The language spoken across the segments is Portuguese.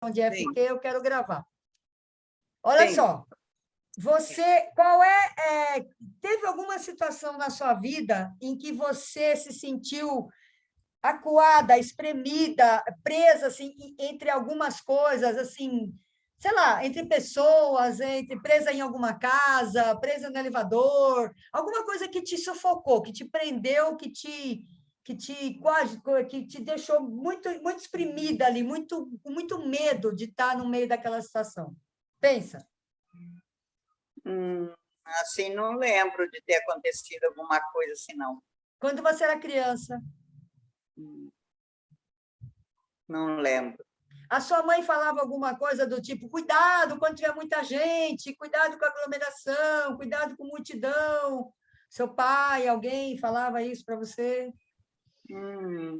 onde é Sim. porque eu quero gravar. Olha Sim. só, teve alguma situação na sua vida em que você se sentiu acuada, espremida, presa assim, entre algumas coisas, assim, sei lá, entre pessoas, presa em alguma casa, presa no elevador, alguma coisa que te sufocou, que te prendeu, que te deixou muito, muito exprimida ali, com muito medo de estar no meio daquela situação. Pensa. Assim, não lembro de ter acontecido alguma coisa assim, não. Quando você era criança, Não lembro. a sua mãe falava alguma coisa do tipo, cuidado quando tiver muita gente, cuidado com a aglomeração, cuidado com multidão. Seu pai, alguém falava isso para você?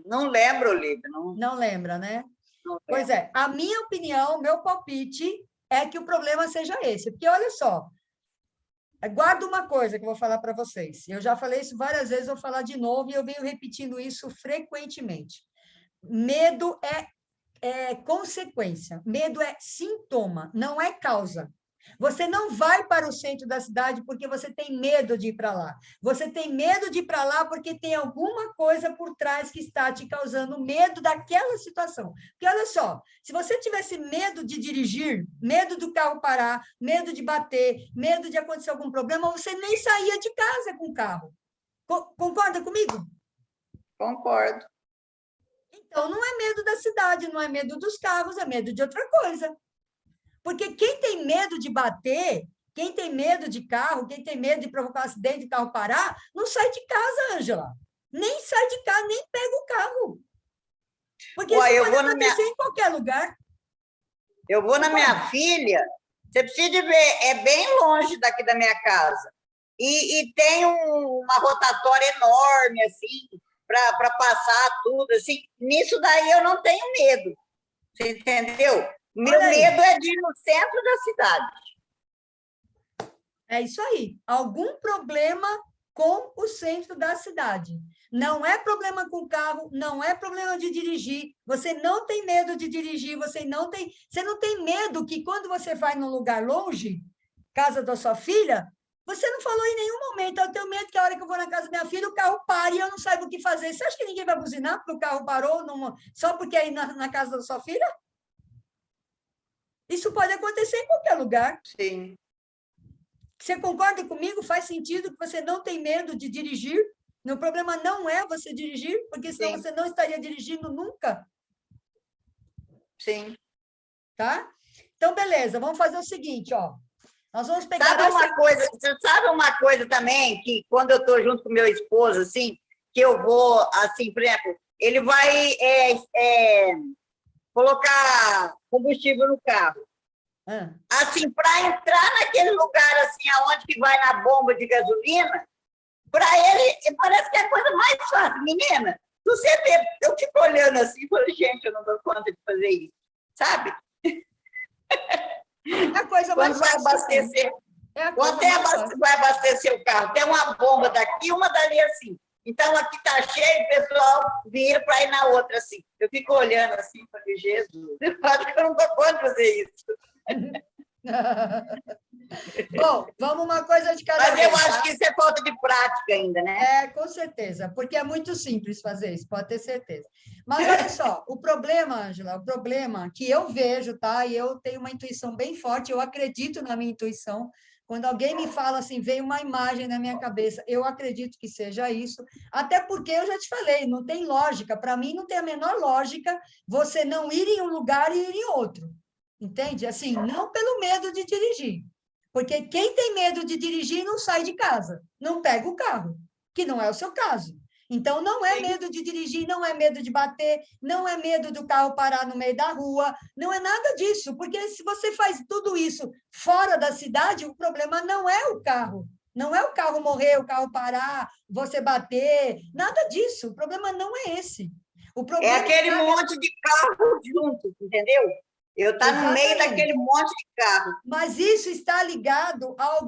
Não lembro, Olívia. Não, Não lembra, né? não Pois lembro. é, a minha opinião, meu palpite é que o problema seja esse. Porque, olha só, guarda uma coisa que eu vou falar para vocês. Eu já falei isso várias vezes, vou falar de novo, e eu venho repetindo isso frequentemente. Medo é consequência, medo é sintoma, não é causa. Você não vai para o centro da cidade porque você tem medo de ir para lá. Você tem medo de ir para lá porque tem alguma coisa por trás que está te causando medo daquela situação. Porque olha só, se você tivesse medo de dirigir, medo do carro parar, medo de bater, medo de acontecer algum problema, você nem saía de casa com o carro. Concorda comigo? Concordo. Então, não é medo da cidade, não é medo dos carros, é medo de outra coisa. Porque quem tem medo de bater, quem tem medo de carro, quem tem medo de provocar um acidente de carro parar, não sai de casa, Ângela. Nem sai de casa, nem pega o carro. Porque isso pode acontecer em qualquer lugar. Eu vou na minha filha, você precisa ver, é bem longe daqui da minha casa. E tem uma rotatória enorme, assim, para passar tudo, assim. Nisso daí eu não tenho medo, você entendeu? Meu medo é de ir no centro da cidade. É isso aí. Algum problema com o centro da cidade. Não é problema com o carro, não é problema de dirigir. Você não tem medo de dirigir, você não tem medo que quando você vai num lugar longe, casa da sua filha, você não falou em nenhum momento, eu tenho medo que a hora que eu vou na casa da minha filha, o carro pare e eu não saiba o que fazer. Você acha que ninguém vai buzinar porque o carro parou só porque é aí na casa da sua filha? Isso pode acontecer em qualquer lugar. Sim. Você concorda comigo? Faz sentido que você não tem medo de dirigir? O problema não é você dirigir, porque senão você não estaria dirigindo nunca. Sim. Tá? Então, beleza, vamos fazer o seguinte, ó. Nós vamos pegar sabe uma coisa também, que quando eu estou junto com meu esposo, assim, que eu vou, assim, por exemplo, ele vai colocar combustível no carro. Assim, para entrar naquele lugar, assim, aonde que vai na bomba de gasolina, para ele, parece que é a coisa mais fácil. Menina, você vê, eu fico olhando assim e falo, gente, eu não dou conta de fazer isso, sabe? É a coisa mais fácil. Quando vai abastecer, vai abastecer o carro, tem uma bomba daqui, uma dali assim. Então, aqui está cheio, o pessoal vira para ir na outra, assim. Eu fico olhando assim e falei, Jesus, eu acho que eu não dou conta de fazer isso. Bom, vamos uma coisa de cada vez. Mas eu acho que isso é falta de prática ainda, né? Com certeza, porque é muito simples fazer isso, pode ter certeza. Mas olha só, o problema, Ângela, o problema que eu vejo, tá? E eu tenho uma intuição bem forte, eu acredito na minha intuição. Quando alguém me fala assim, vem uma imagem na minha cabeça, eu acredito que seja isso, até porque eu já te falei, não tem lógica, para mim não tem a menor lógica você não ir em um lugar e ir em outro. Entende? Assim, não pelo medo de dirigir. Porque quem tem medo de dirigir não sai de casa, não pega o carro, que não é o seu caso. Então, não é medo de dirigir, não é medo de bater, não é medo do carro parar no meio da rua, não é nada disso, porque se você faz tudo isso fora da cidade, o problema não é o carro. Não é o carro morrer, o carro parar, você bater, nada disso. O problema não é esse. O problema é aquele monte de carro junto, entendeu? Eu estar no meio Exatamente. daquele monte de carro. Mas isso está ligado a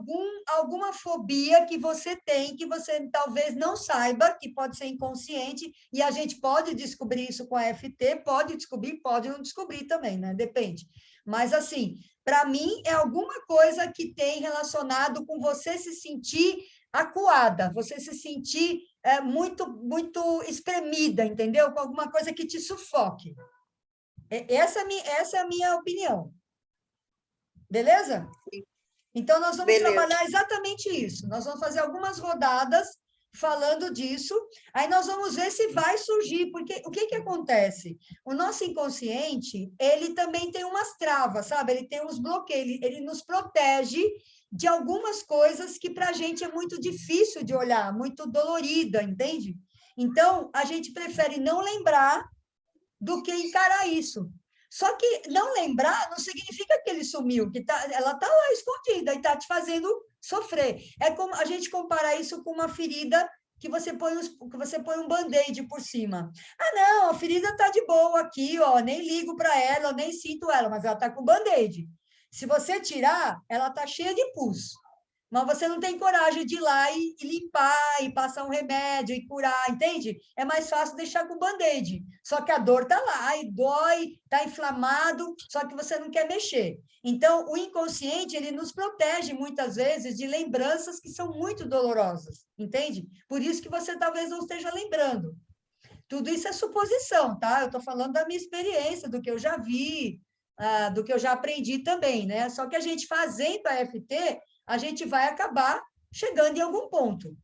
alguma fobia que você tem, que você talvez não saiba, que pode ser inconsciente, e a gente pode descobrir isso com a FT, pode descobrir, pode não descobrir também, né? Depende. Mas, assim, para mim, é alguma coisa que tem relacionado com você se sentir acuada, você se sentir muito espremida, entendeu? Com alguma coisa que te sufoque. Essa é a minha opinião. Beleza? Então, nós vamos Beleza. trabalhar exatamente isso. Nós vamos fazer algumas rodadas falando disso, aí nós vamos ver se vai surgir, porque o que que acontece? O nosso inconsciente, ele também tem umas travas, sabe? Ele tem uns bloqueios, ele nos protege de algumas coisas que para a gente é muito difícil de olhar, muito dolorida, entende? Então, a gente prefere não lembrar do que encarar isso. Só que não lembrar não significa que ele sumiu, que ela está lá escondida e está te fazendo sofrer. É como a gente comparar isso com uma ferida que você põe um band-aid por cima. Ah, não, a ferida está de boa aqui, ó, nem ligo para ela, eu nem sinto ela, mas ela está com band-aid. Se você tirar, ela está cheia de pus. Mas você não tem coragem de ir lá e limpar, e passar um remédio, e curar, entende? É mais fácil deixar com band-aid. Só que a dor está lá, e dói, está inflamado, só que você não quer mexer. Então, o inconsciente, ele nos protege, muitas vezes, de lembranças que são muito dolorosas, entende? Por isso que você talvez não esteja lembrando. Tudo isso é suposição, tá? Eu estou falando da minha experiência, do que eu já vi, do que eu já aprendi também, né? Só que a gente fazendo a FT, a gente vai acabar chegando em algum ponto,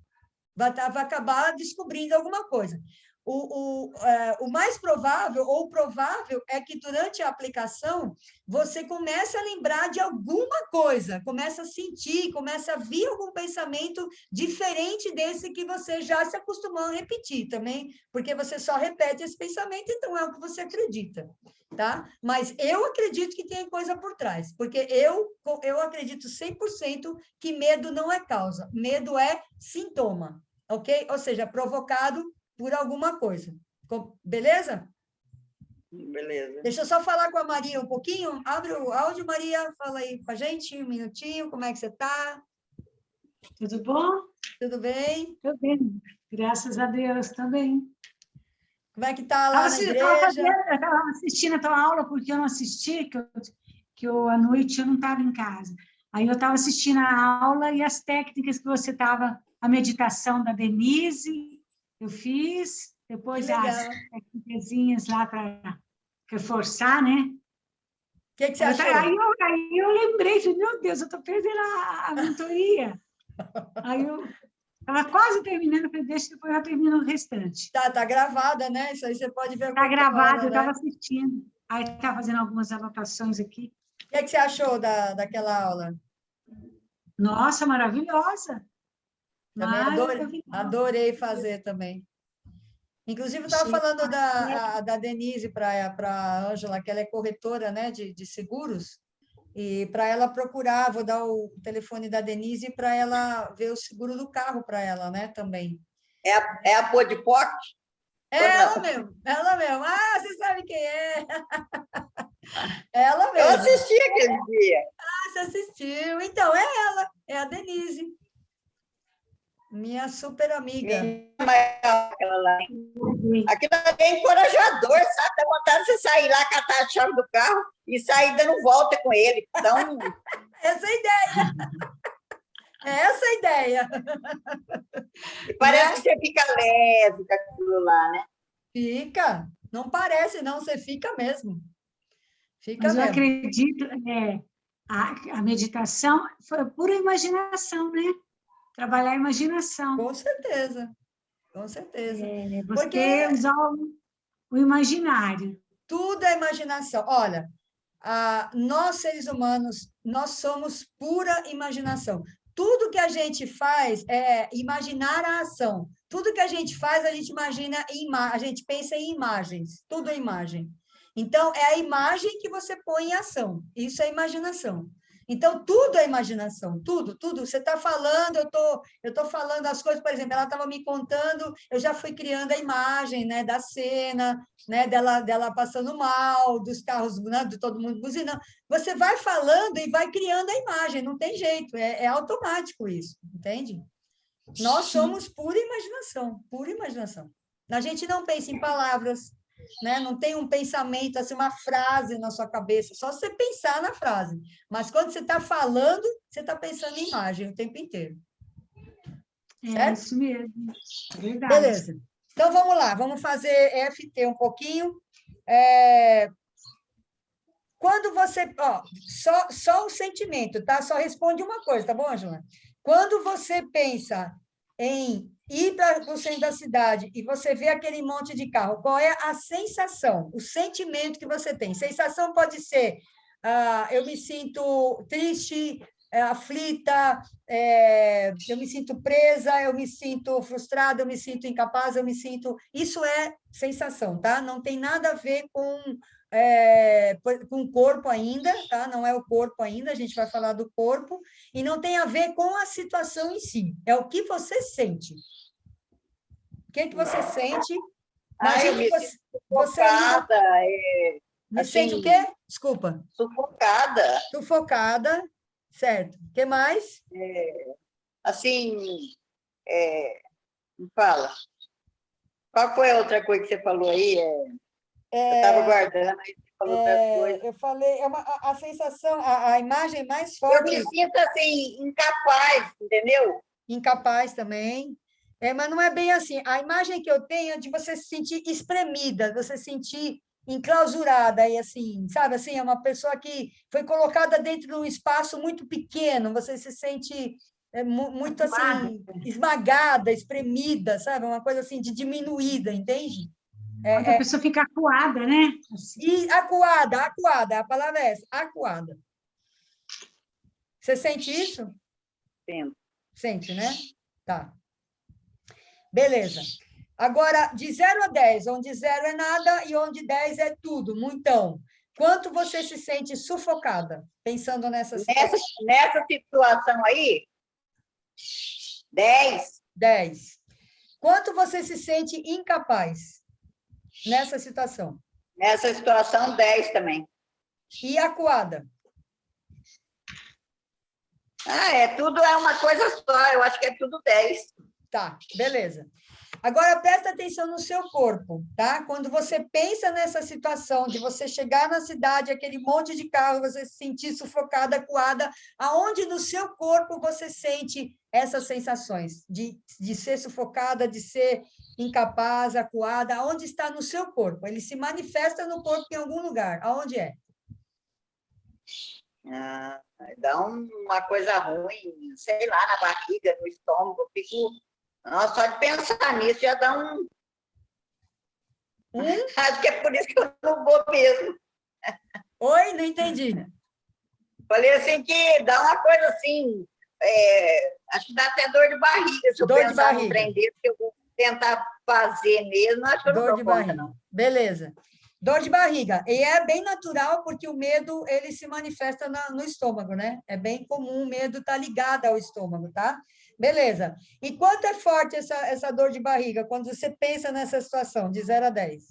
vai acabar descobrindo alguma coisa. O mais provável, ou o provável, é que durante a aplicação você comece a lembrar de alguma coisa, comece a sentir, comece a vir algum pensamento diferente desse que você já se acostumou a repetir também, porque você só repete esse pensamento, então é o que você acredita, tá? Mas eu acredito que tem coisa por trás, porque eu acredito 100% que medo não é causa, medo é sintoma, ok? Ou seja, provocado por alguma coisa. Beleza? Beleza. Deixa eu só falar com a Maria um pouquinho. Abre o áudio, Maria. Fala aí com a gente um minutinho. Como é que você está? Tudo bom? Tudo bem? Tudo bem. Graças a Deus também. Como é que está lá na igreja? Eu estava assistindo a tua aula, porque eu não assisti, à noite eu não estava em casa. Aí eu estava assistindo a aula e as técnicas que você estava, a meditação da Denise, eu fiz, depois as técnicas lá para reforçar, né? O que você achou? Aí eu lembrei, falei, meu Deus, eu estou perdendo a mentoria. Aí eu estava quase terminando, falei, deixa, depois eu termino o restante. Tá gravada, né? Isso aí você pode ver. Está gravado, eu estava assistindo. Aí estava fazendo algumas anotações aqui. O que você achou daquela aula? Nossa, maravilhosa. Também adorei fazer também. Inclusive, eu estava falando da Denise para a Ângela, que ela é corretora, né, de seguros, e para ela procurar, vou dar o telefone da Denise para ela ver o seguro do carro para ela, né, também. É a Podipoc? Ela mesmo. Ah, você sabe quem é? Ela mesmo. Eu assisti aquele dia. Ah, você assistiu. Então, é ela, é a Denise. Minha super amiga. Aquilo é encorajador, sabe? Dá vontade de você sair lá, catar a chave do carro e sair dando volta com ele. Então... Essa é a ideia. Essa é a ideia. E parece que você fica leve com aquilo lá, né? Fica. Não parece, não. Você fica mesmo. Fica Mas mesmo. Eu acredito, a meditação foi pura imaginação, né? Trabalhar a imaginação. Com certeza. Com certeza. Você usar o imaginário. Tudo é imaginação. Olha, nós, seres humanos, nós somos pura imaginação. Tudo que a gente faz é imaginar a ação. Tudo que a gente faz, a gente imagina, a gente pensa em imagens. Tudo é imagem. Então, é a imagem que você põe em ação. Isso é imaginação. Então, tudo é imaginação, tudo, tudo. Você está falando, eu tô falando as coisas, por exemplo, ela estava me contando, eu já fui criando a imagem, né, da cena, né, dela passando mal, dos carros, né, de todo mundo buzinando. Você vai falando e vai criando a imagem, não tem jeito, é automático isso, entende? Nós somos pura imaginação, pura imaginação. A gente não pensa em palavras, né? Não tem um pensamento, assim, uma frase na sua cabeça, só você pensar na frase. Mas quando você está falando, você está pensando em imagem o tempo inteiro. É isso mesmo, verdade. Beleza. Então, vamos lá, vamos fazer FT um pouquinho. Quando você... Ó, só o sentimento, tá? Só responde uma coisa, tá bom, Angela? Quando você pensa em ir para o centro da cidade e você vê aquele monte de carro, qual é a sensação, o sentimento que você tem? Sensação pode ser, eu me sinto triste, aflita, eu me sinto presa, eu me sinto frustrada, eu me sinto incapaz, eu me sinto... Isso é sensação, tá? Não tem nada a ver com o corpo ainda, tá? Não é o corpo ainda, a gente vai falar do corpo, e não tem a ver com a situação em si, é o que você sente. O que você sente? Eu me sinto sufocada. Me assim, sente o quê? Desculpa. Sufocada. Sufocada, certo. O que mais? Assim, me fala. Qual foi a outra coisa que você falou aí? Eu estava guardando, aí você falou outra coisa. Eu falei, a sensação, a imagem mais forte... Eu me sinto, assim, incapaz, entendeu? Incapaz também. Mas não é bem assim. A imagem que eu tenho é de você se sentir espremida, você se sentir enclausurada, e assim, sabe, assim, é uma pessoa que foi colocada dentro de um espaço muito pequeno, você se sente muito assim, esmagada, espremida, sabe, uma coisa assim de diminuída, entende? Quando a pessoa fica acuada, né? Assim. E acuada, a palavra é essa, acuada. Você sente isso? Sim. Sente, né? Tá. Beleza. Agora, de 0 a 10, onde 0 é nada e onde 10 é tudo, muitão. Quanto você se sente sufocada, pensando nessa situação? Nessa situação aí, 10. 10. Quanto você se sente incapaz nessa situação? Nessa situação, 10 também. E acuada? Tudo é uma coisa só, eu acho que é tudo 10. Tá, beleza. Agora, presta atenção no seu corpo, tá? Quando você pensa nessa situação de você chegar na cidade, aquele monte de carro, você se sentir sufocada, acuada, aonde no seu corpo você sente essas sensações de ser sufocada, de ser incapaz, acuada? Aonde está no seu corpo? Ele se manifesta no corpo em algum lugar. Aonde é? Dá uma coisa ruim, sei lá, na barriga, no estômago, eu fico... Nossa, só de pensar nisso já dá um... Acho que é por isso que eu não vou mesmo. Oi, não entendi. Falei assim que dá uma coisa assim, acho que dá até dor de barriga se eu pensar num trem desse, que eu vou tentar fazer mesmo, acho que eu não dou conta, não. Beleza. Dor de barriga. E é bem natural, porque o medo, ele se manifesta no estômago, né? É bem comum o medo estar ligado ao estômago, tá? Beleza. E quanto é forte essa dor de barriga quando você pensa nessa situação, de 0 a 10?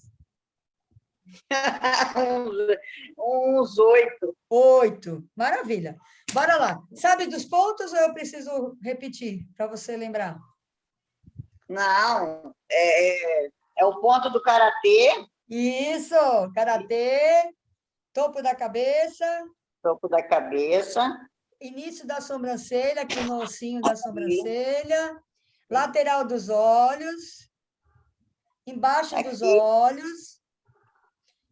Uns 8. 8. Maravilha. Bora lá. Sabe dos pontos ou eu preciso repetir para você lembrar? Não. É o ponto do karatê. Isso. Karatê. Topo da cabeça. Topo da cabeça. Início da sobrancelha, aqui no ossinho da sobrancelha. Lateral dos olhos. Embaixo aqui. dos olhos.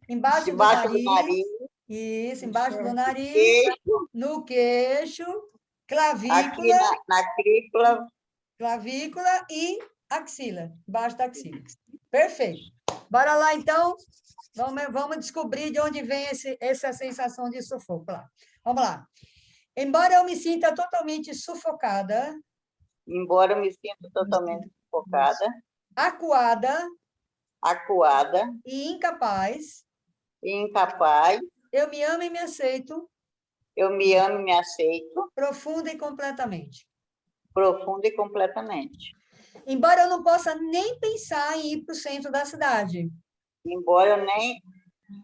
Embaixo do nariz. Isso, embaixo do nariz. Queixo. No queixo. Clavícula. Aqui na crícula. Clavícula e axila. Embaixo da axila. Perfeito. Bora lá, então. Vamos descobrir de onde vem essa sensação de sufoco. Lá. Vamos lá. Embora eu me sinta totalmente sufocada. Embora eu me sinta totalmente sufocada. Acuada. Acuada. E incapaz. Incapaz. Eu me amo e me aceito. Eu me amo e me aceito profunda e completamente. profunda e completamente. Embora eu não possa nem pensar em ir para o centro da cidade. Embora eu nem...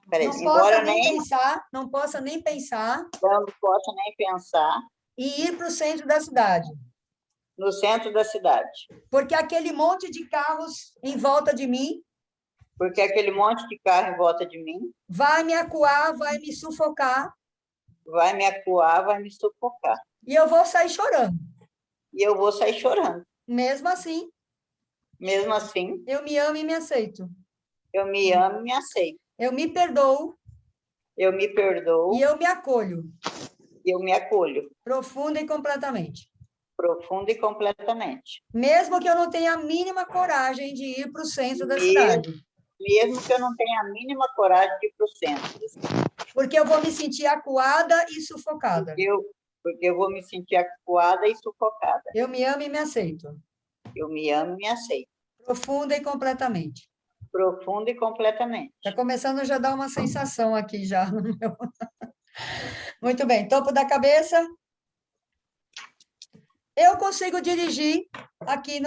Peraí, Não embora possa eu nem nem pensar, não possa nem pensar não possa nem pensar em ir para o centro da cidade. no centro da cidade, Porque aquele monte de carros em volta de mim porque aquele monte de carro em volta de mim vai me acuar, vai me sufocar vai me acuar, vai me sufocar. e eu vou sair chorando. E eu vou sair chorando. Mesmo assim, Mesmo assim, eu me amo e me aceito. eu me amo e me aceito. Eu me perdoo Eu me e perdoo eu me acolho e eu me acolho profunda e completamente. profunda e completamente. Mesmo que eu não tenha a mínima coragem de ir para o centro da Mesmo, cidade. mesmo que eu não tenha a mínima coragem de ir para o centro. Porque eu vou me sentir acuada e sufocada. Porque eu vou me sentir acuada e sufocada. Eu me amo e me aceito. Eu me amo e me aceito. Profunda e completamente. Profunda e completamente. Está começando a já dar uma sensação aqui já no meu. Muito bem, topo da cabeça. Eu consigo dirigir aqui,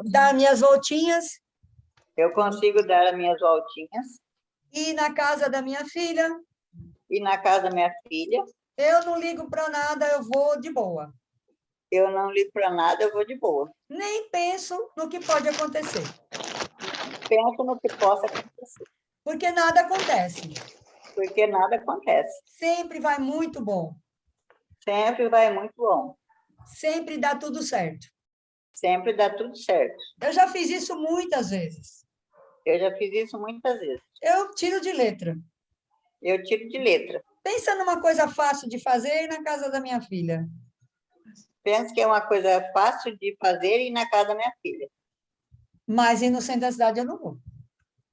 dar minhas voltinhas. Eu consigo dar as minhas voltinhas. E na casa da minha filha. E na casa da minha filha. Eu não ligo para nada, eu vou de boa. Eu não ligo para nada, eu vou de boa. Nem penso no que pode acontecer. Penso no que possa acontecer. Porque nada acontece. Porque nada acontece. Sempre vai muito bom. Sempre vai muito bom. Sempre dá tudo certo. Sempre dá tudo certo. Eu já fiz isso muitas vezes. Eu já fiz isso muitas vezes. Eu tiro de letra. Eu tiro de letra. Pensa numa coisa fácil de fazer na casa da minha filha. Penso que é uma coisa fácil de fazer e ir na casa da minha filha. Mas ir no centro da cidade eu não vou.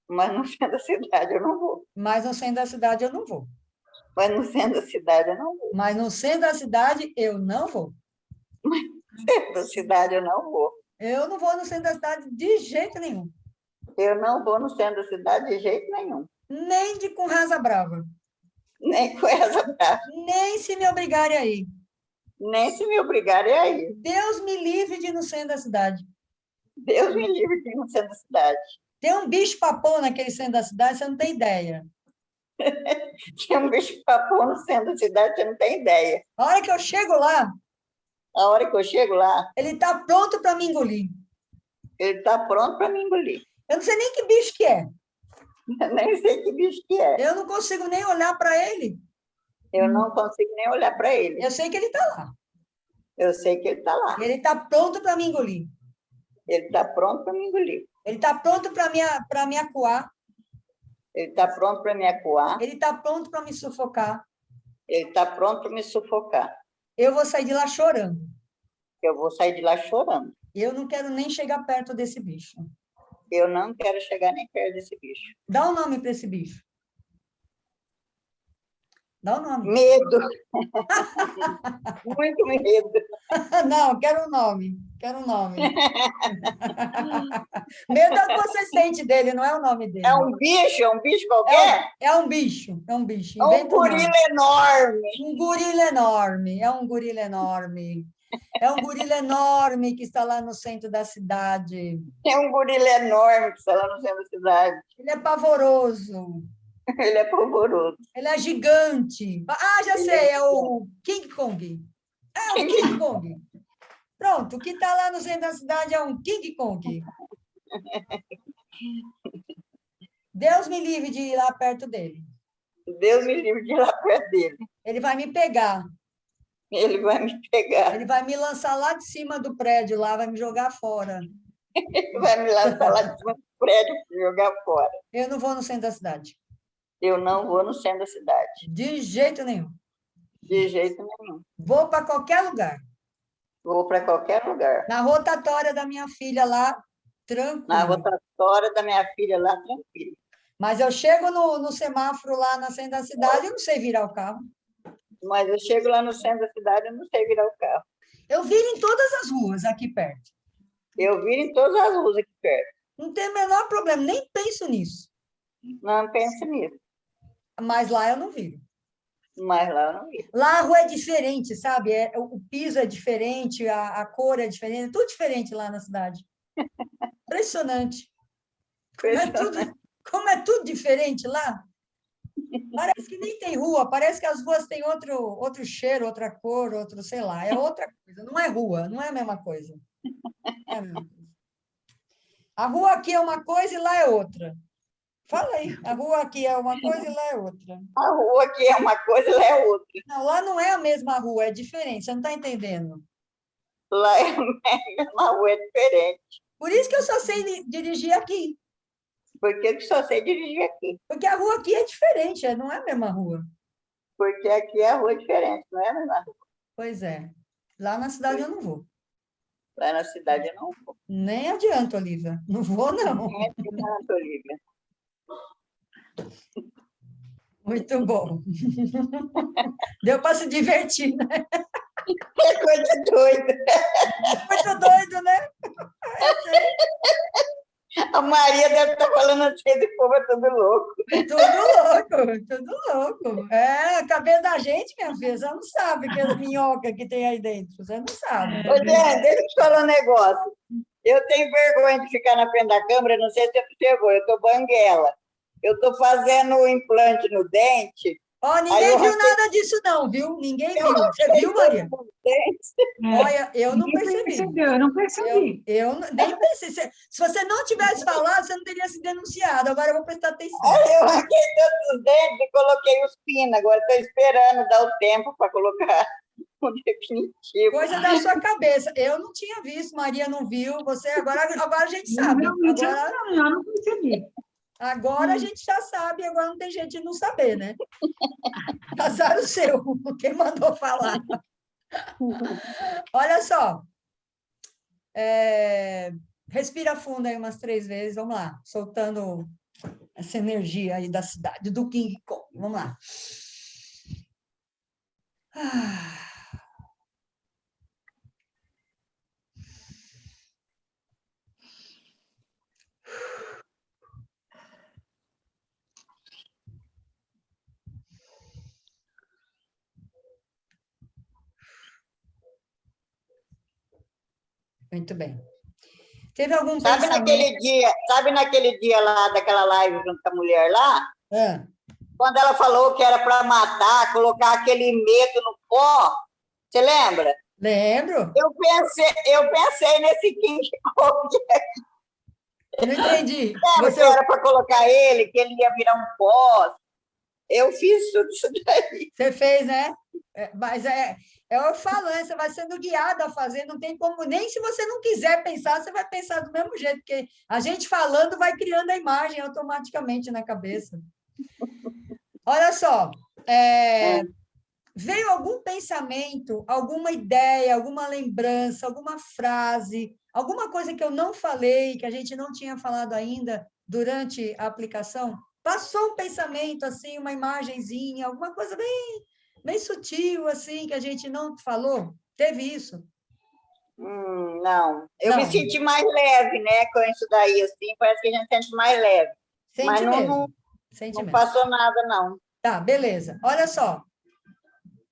Mas no centro da cidade eu não vou. Mas no centro da cidade eu não vou. Mas no centro da cidade eu não vou. Mas no centro da cidade eu não vou. No centro da cidade eu não vou. Eu não vou no centro da cidade de jeito nenhum. Eu não vou no centro da cidade de jeito nenhum. Nem de com rasa brava. Nem com essa brava. Nem se me obrigarem a ir. Nem se me obrigarem a ir. Deus me livre de ir no centro da cidade. Deus me livre de ir no centro da cidade. Tem um bicho-papão naquele centro da cidade, você não tem ideia. Tinha um bicho-papão no centro da cidade, você não tem ideia. A hora que eu chego lá, A hora que eu chego lá, ele está pronto para me engolir. ele está pronto para me engolir. Eu não sei nem que bicho que é. Eu nem sei que bicho que é. Eu não consigo nem olhar para ele. Eu não consigo nem olhar para ele. Eu sei que ele está lá. Eu sei que ele está lá. Ele está pronto para me engolir. Ele está pronto para me engolir. Ele está pronto para me acuar. Ele está pronto para me acuar. Ele está pronto para me sufocar. Ele está pronto para me sufocar. Eu vou sair de lá chorando. Eu vou sair de lá chorando. Eu não quero nem chegar perto desse bicho. Eu não quero chegar nem perto desse bicho. Dá um nome para esse bicho. Dá um nome. Medo. Muito medo. Não, quero um nome. Quero um nome. Medo é o que você sente dele, não é o nome dele. É um bicho qualquer? É um bicho, é um bicho. É um gorila enorme. Um gorila enorme, é um gorila enorme. É um gorila enorme que está lá no centro da cidade. É um gorila enorme que está lá no centro da cidade. Ele é pavoroso. Ele é pavoroso. Ele é gigante. Ah, já sei, é o King Kong. É o King Kong. Pronto, o que está lá no centro da cidade é um King Kong. Deus me livre de ir lá perto dele. Deus me livre de ir lá perto dele. Ele vai me pegar. Ele vai me pegar. Ele vai me lançar lá de cima do prédio, lá, vai me jogar fora. Ele vai me lançar lá de cima do prédio para jogar fora. Eu não vou no centro da cidade. Eu não vou no centro da cidade. De jeito nenhum. De jeito nenhum. Vou para qualquer lugar. Vou para qualquer lugar. Na rotatória da minha filha lá, tranquilo. Na rotatória da minha filha lá, tranquilo. Mas eu chego no semáforo lá na centro da cidade, eu não sei virar o carro. Mas eu chego lá no centro da cidade, eu não sei virar o carro. Eu viro em todas as ruas aqui perto. Eu viro em todas as ruas aqui perto. Não tem o menor problema, nem penso nisso. Não pense nisso. Mas lá eu não viro. Mas lá eu não vi. Lá a rua é diferente, sabe? O piso é diferente, a cor é diferente, é tudo diferente lá na cidade. Impressionante. Como é tudo diferente lá. Parece que nem tem rua, parece que as ruas têm outro cheiro, outra cor, outro, sei lá, é outra coisa. Não é rua, não é a mesma coisa. Não é a mesma coisa. A rua aqui é uma coisa e lá é outra. Fala aí, a rua aqui é uma coisa e lá é outra. A rua aqui é uma coisa, lá é outra. Não, lá não é a mesma rua, é diferente, você não está entendendo. Lá é uma rua é diferente. Por isso que eu só sei dirigir aqui. Porque eu só sei dirigir aqui. Porque a rua aqui é diferente, não é a mesma rua. Porque aqui é a rua diferente, não é a mesma rua. Pois é. Lá na cidade eu não vou. Lá na cidade eu não vou. Nem adianta, Olivia. Não vou, não. Nem adianta, Olivia. Muito bom. Deu para se divertir, né? É coisa doida. Muito doido, né? A Maria deve estar falando assim, esse povo é tudo louco. Tudo louco. É, a cabeça da gente, minha filha, você não sabe que é minhoca que tem aí dentro, você não sabe. Ô, Jean, deixa eu te falar um negócio. Eu tenho vergonha de ficar na frente da câmera, não sei se você observou, eu estou banguela. Eu estou fazendo o implante no dente. Ó, ninguém viu nada disso, não, viu? Ninguém viu. Você viu, Maria? Olha, eu não percebi. Eu não percebi. Eu nem pensei. Se você não tivesse falado, você não teria se denunciado. Agora eu vou prestar atenção. Eu arranquei todos os dentes e coloquei os pinos. Agora estou esperando dar o tempo para colocar o definitivo. Coisa da sua cabeça. Eu não tinha visto, Maria não viu. Você agora a gente sabe. Eu não percebi. Agora a gente já sabe, agora não tem jeito de não saber, né? Azar o seu, quem mandou falar. Olha só. Respira fundo aí umas 3 vezes, vamos lá. Soltando essa energia aí da cidade, do King Kong. Vamos lá. Muito bem. Teve algum pensamento... Sabe naquele dia lá, daquela live junto com a mulher lá? Quando ela falou que era para matar, colocar aquele medo no pó, você lembra? Lembro. Eu pensei nesse King Kong. Não entendi. Você era para colocar ele, que ele ia virar um pó. Eu fiz tudo isso daí. Você fez, né? Mas eu falo, né? Você vai sendo guiada a fazer, não tem como, nem se você não quiser pensar, você vai pensar do mesmo jeito, porque a gente falando vai criando a imagem automaticamente na cabeça. Olha só, veio algum pensamento, alguma ideia, alguma lembrança, alguma frase, alguma coisa que eu não falei, que a gente não tinha falado ainda durante a aplicação? Passou um pensamento, assim, uma imagenzinha, alguma coisa bem sutil, assim, que a gente não falou? Teve isso? Não. Eu me senti mais leve, né, com isso daí, assim, parece que a gente sente mais leve. Mas não passou nada, não. Tá, beleza. Olha só.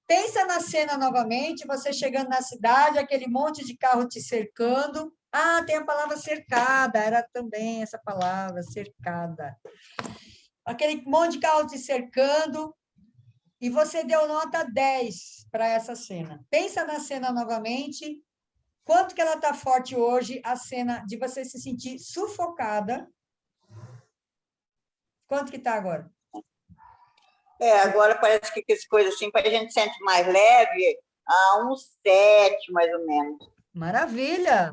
Pensa na cena novamente, você chegando na cidade, aquele monte de carro te cercando. Ah, tem a palavra cercada, era também essa palavra, cercada. Aquele monte de carro te cercando, e você deu nota 10 para essa cena. Pensa na cena novamente, quanto que ela está forte hoje, a cena de você se sentir sufocada. Quanto que está agora? Agora parece que as coisas assim, a gente sente mais leve, uns 7, mais ou menos. Maravilha!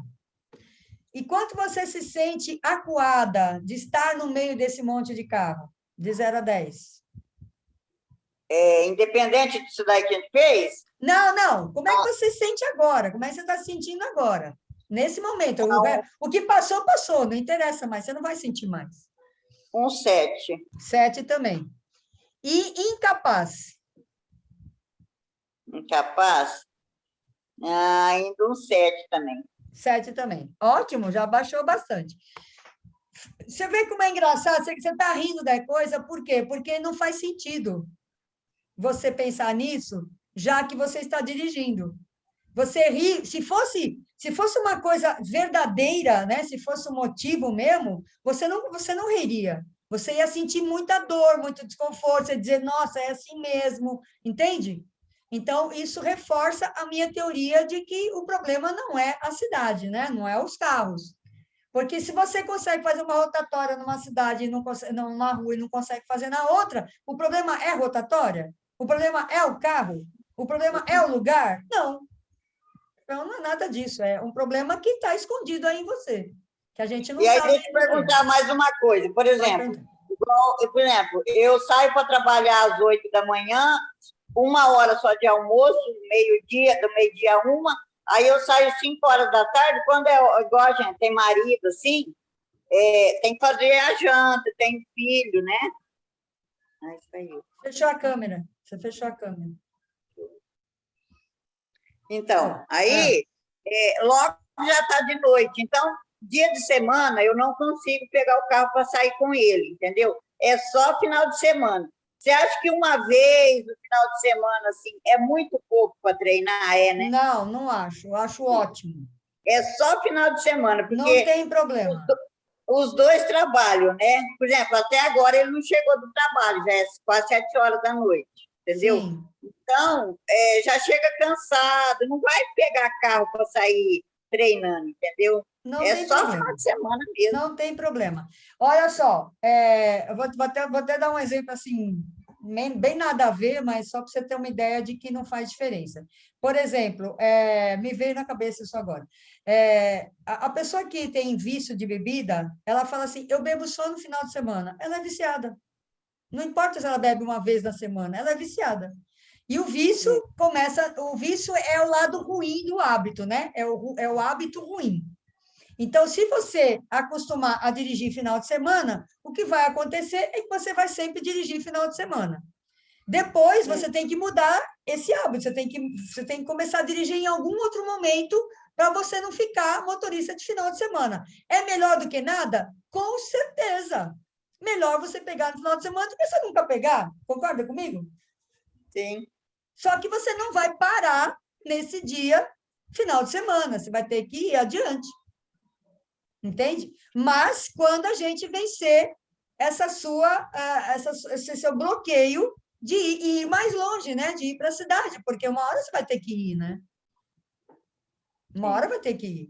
E quanto você se sente acuada de estar no meio desse monte de carro? De 0 a 10. Independente disso daí que a gente fez? Não. Como é que você se sente agora? Como é que você está se sentindo agora? Nesse momento. O que passou, passou. Não interessa mais. Você não vai sentir mais. 7. 7 também. E incapaz? Incapaz? Ainda 7 também. 7 também. Ótimo, já baixou bastante. Você vê como é engraçado? Você está rindo da coisa, por quê? Porque não faz sentido. você pensar nisso, já que você está dirigindo. Você ri, se fosse uma coisa verdadeira, né? Se fosse um motivo mesmo, você não riria. Você ia sentir muita dor, muito desconforto, você ia dizer, nossa, é assim mesmo, entende? Então, isso reforça a minha teoria de que o problema não é a cidade, né? Não é os carros. Porque se você consegue fazer uma rotatória numa cidade, e não consegue, numa rua, e não consegue fazer na outra, o problema é a rotatória? O problema é o carro? O problema é o lugar? Não. Então, não é nada disso. É um problema que está escondido aí em você, que a gente não E aí, sabe deixa eu ainda o que é. perguntar mais uma coisa. Por exemplo, eu saio para trabalhar às 8 da manhã, 1 hora só de almoço, meio-dia, do meio-dia a 1, aí eu saio 5 horas da tarde, quando é igual a gente tem marido, assim, tem que fazer a janta, tem filho, né? É isso aí. Fechou a câmera. Você fechou a câmera. Então, aí, logo já está de noite. Então, dia de semana, eu não consigo pegar o carro para sair com ele, entendeu? É só final de semana. Você acha que uma vez no final de semana, assim, é muito pouco para treinar, né? Não, não acho. Eu acho ótimo. É só final de semana, Não porque tem problema. os dois trabalham, né? Por exemplo, até agora ele não chegou do trabalho, já é quase 7 horas da noite, entendeu? Sim. Então, já chega cansado, não vai pegar carro para sair treinando, entendeu? Não É tem só problema. final de semana mesmo. Não tem problema. Olha só, eu vou até dar um exemplo assim, bem nada a ver, mas só para você ter uma ideia de que não faz diferença. Por exemplo, me veio na cabeça isso agora. A pessoa que tem vício de bebida, ela fala assim: eu bebo só no final de semana. Ela é viciada. Não importa se ela bebe uma vez na semana, ela é viciada. E o vício é o lado ruim do hábito, né? É o hábito ruim. Então, se você acostumar a dirigir final de semana, o que vai acontecer é que você vai sempre dirigir final de semana. Depois, você tem que mudar esse hábito, você tem que começar a dirigir em algum outro momento para você não ficar motorista de final de semana. É melhor do que nada? Com certeza. Melhor você pegar no final de semana do que você nunca pegar. Concorda comigo? Sim. Só que você não vai parar nesse dia, final de semana. Você vai ter que ir adiante. Entende? Mas quando a gente vencer esse seu bloqueio de ir mais longe, né? De ir para a cidade, porque uma hora você vai ter que ir, né? Uma hora vai ter que ir.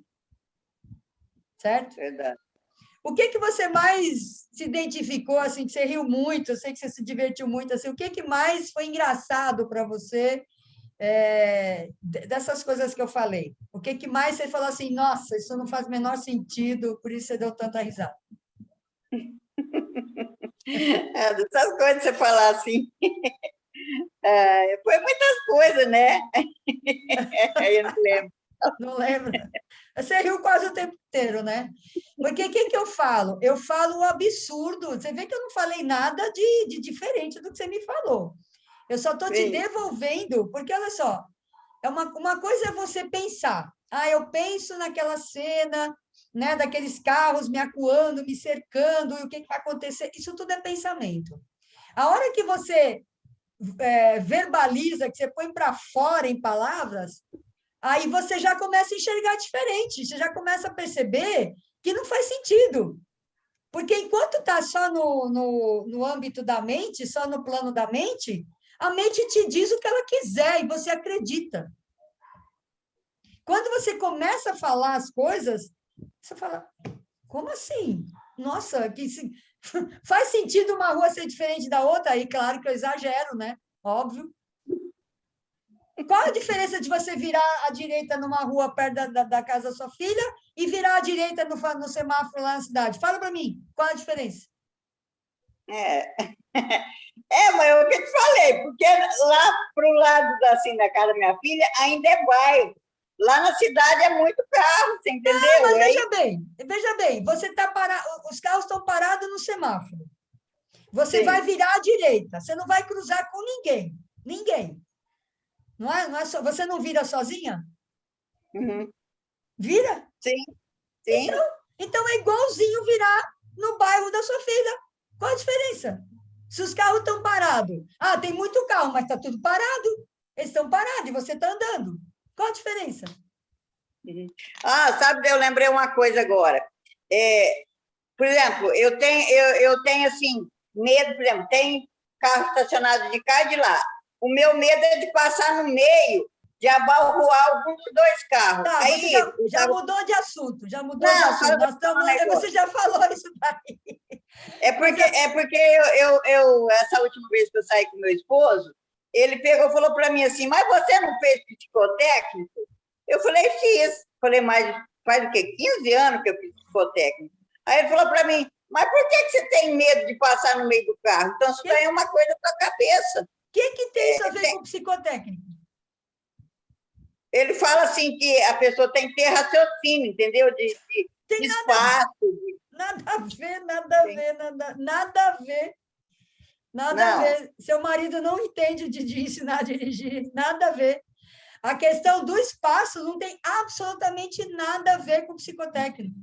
Certo? Verdade. O que você mais se identificou, assim, que você riu muito, eu sei que você se divertiu muito, assim, o que mais foi engraçado para você dessas coisas que eu falei? O que mais você falou assim, nossa, isso não faz o menor sentido, por isso você deu tanta risada? Dessas coisas que você falar assim. Foi muitas coisas, né? Eu não lembro. Não lembra? Você riu quase o tempo inteiro, né? Porque o que eu falo? Eu falo o absurdo. Você vê que eu não falei nada de diferente do que você me falou. Eu só estou te devolvendo, porque olha só, uma coisa é você pensar. Ah, eu penso naquela cena, né, daqueles carros me acuando, me cercando, e o que vai acontecer? Isso tudo é pensamento. A hora que você verbaliza, que você põe para fora em palavras, aí você já começa a enxergar diferente, você já começa a perceber que não faz sentido. Porque enquanto está só no âmbito da mente, só no plano da mente, a mente te diz o que ela quiser e você acredita. Quando você começa a falar as coisas, você fala, como assim? Nossa, faz sentido uma rua ser diferente da outra? Aí, claro que eu exagero, né? Óbvio. Qual a diferença de você virar à direita numa rua perto da casa da sua filha e virar à direita no semáforo lá na cidade? Fala para mim, qual a diferença? Mas eu que te falei, porque lá para o lado assim, da casa da minha filha ainda é bairro. Lá na cidade é muito carro, você entendeu? Mas veja bem, você tá parado, os carros estão parados no semáforo. Você vai virar à direita, você não vai cruzar com ninguém. Ninguém. Não é só, você não vira sozinha? Uhum. Vira? Sim, sim. Então é igualzinho virar no bairro da sua filha. Qual a diferença? Se os carros estão parados, tem muito carro, mas está tudo parado. Eles estão parados e você está andando. Qual a diferença? Sabe, eu lembrei uma coisa agora. Por exemplo, eu tenho assim, medo, por exemplo, tem carro estacionado de cá e de lá. O meu medo é de passar no meio, de abalroar algum dos dois carros. Tá, Aí, você já mudou de assunto, já mudou de não, assunto. Nós estamos, você já falou isso daí. porque essa última vez que eu saí com meu esposo, ele pegou e falou para mim assim, mas você não fez psicotécnico? Eu falei, fiz. Falei, mas faz o quê? 15 anos que eu fiz psicotécnico. Aí ele falou para mim, mas por que você tem medo de passar no meio do carro? Então, isso daí é uma coisa para a cabeça. O que tem isso a ver com psicotécnico? Ele fala assim que a pessoa tem que ter raciocínio, entendeu? De espaço. Nada a ver, nada a ver, nada a ver. Nada a ver. Seu marido não entende de ensinar a dirigir, nada a ver. A questão do espaço não tem absolutamente nada a ver com psicotécnico.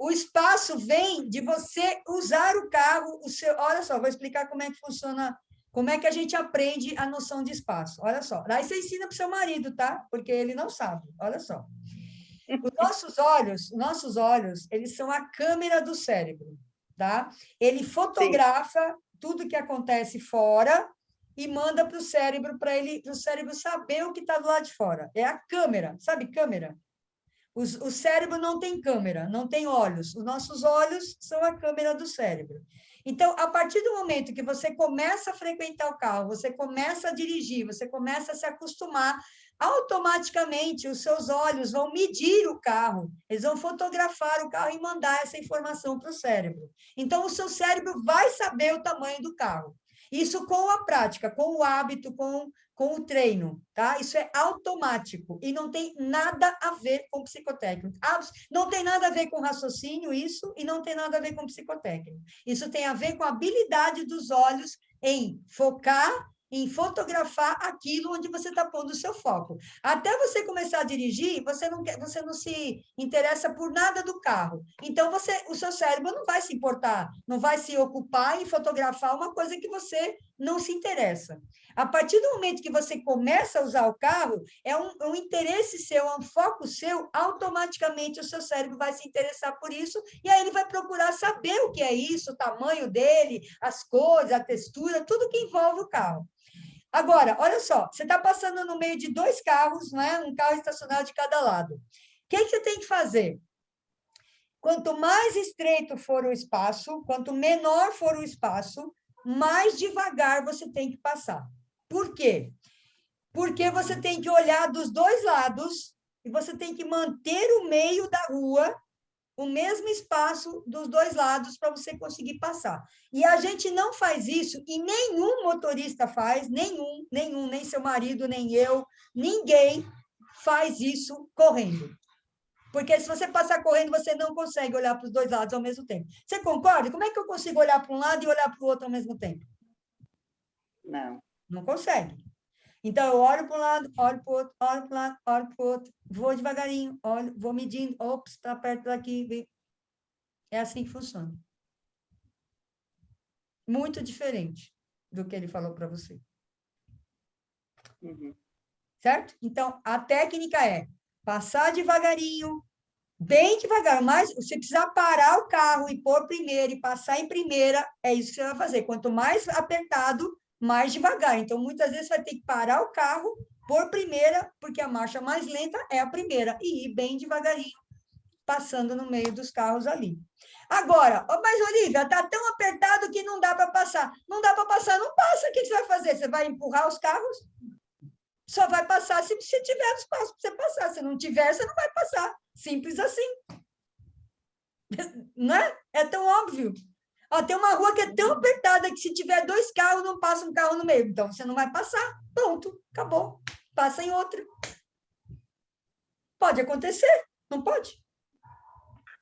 O espaço vem de você usar o carro, olha só, vou explicar como é que funciona, como é que a gente aprende a noção de espaço. Olha só. Aí você ensina para o seu marido, tá? Porque ele não sabe. Olha só. Os nossos olhos, eles são a câmera do cérebro, tá? Ele fotografa tudo que acontece fora e manda para o cérebro saber o que está do lado de fora. É a câmera, sabe câmera? O cérebro não tem câmera, não tem olhos. Os nossos olhos são a câmera do cérebro. Então, a partir do momento que você começa a frequentar o carro, você começa a dirigir, você começa a se acostumar, automaticamente os seus olhos vão medir o carro, eles vão fotografar o carro e mandar essa informação para o cérebro. Então, o seu cérebro vai saber o tamanho do carro. Isso com a prática, com o hábito, com o treino, tá? Isso é automático e não tem nada a ver com psicotécnico. Não tem nada a ver com raciocínio isso e não tem nada a ver com psicotécnico. Isso tem a ver com a habilidade dos olhos em focar, em fotografar aquilo onde você está pondo o seu foco. Até você começar a dirigir, você não se interessa por nada do carro. Então, o seu cérebro não vai se importar, não vai se ocupar em fotografar uma coisa que você não se interessa. A partir do momento que você começa a usar o carro, é um interesse seu, é um foco seu, automaticamente o seu cérebro vai se interessar por isso, e aí ele vai procurar saber o que é isso, o tamanho dele, as cores, a textura, tudo que envolve o carro. Agora, olha só, você está passando no meio de dois carros, não é? Um carro estacionado de cada lado. O que você tem que fazer? Quanto mais estreito for o espaço, quanto menor for o espaço, mais devagar você tem que passar. Por quê? Porque você tem que olhar dos dois lados e você tem que manter o meio da rua, o mesmo espaço dos dois lados para você conseguir passar. E a gente não faz isso, e nenhum motorista faz, nem seu marido, nem eu, ninguém faz isso correndo. Porque se você passar correndo, você não consegue olhar para os dois lados ao mesmo tempo. Você concorda? Como é que eu consigo olhar para um lado e olhar para o outro ao mesmo tempo? Não. Não consegue. Então, eu olho para um lado, olho para o outro, olho para um lado, olho para o outro, vou devagarinho, olho, vou medindo, ops, está perto daqui. É assim que funciona. Muito diferente do que ele falou para você. Uhum. Certo? Então, a técnica é passar devagarinho, bem devagar, mas você precisar parar o carro e pôr primeiro e passar em primeira, é isso que você vai fazer. Quanto mais apertado, mais devagar. Então, muitas vezes, você vai ter que parar o carro, pôr primeira, porque a marcha mais lenta é a primeira, e ir bem devagarinho, passando no meio dos carros ali. Agora, mas, Olivia, está tão apertado que não dá para passar. Não dá para passar, não passa. O que você vai fazer? Você vai empurrar os carros? Só vai passar se você tiver espaço para você passar. Se não tiver, você não vai passar. Simples assim. Não é? É tão óbvio. Ó, tem uma rua que é tão apertada que se tiver dois carros, não passa um carro no meio. Então, você não vai passar. Pronto, acabou. Passa em outra. Pode acontecer, não pode?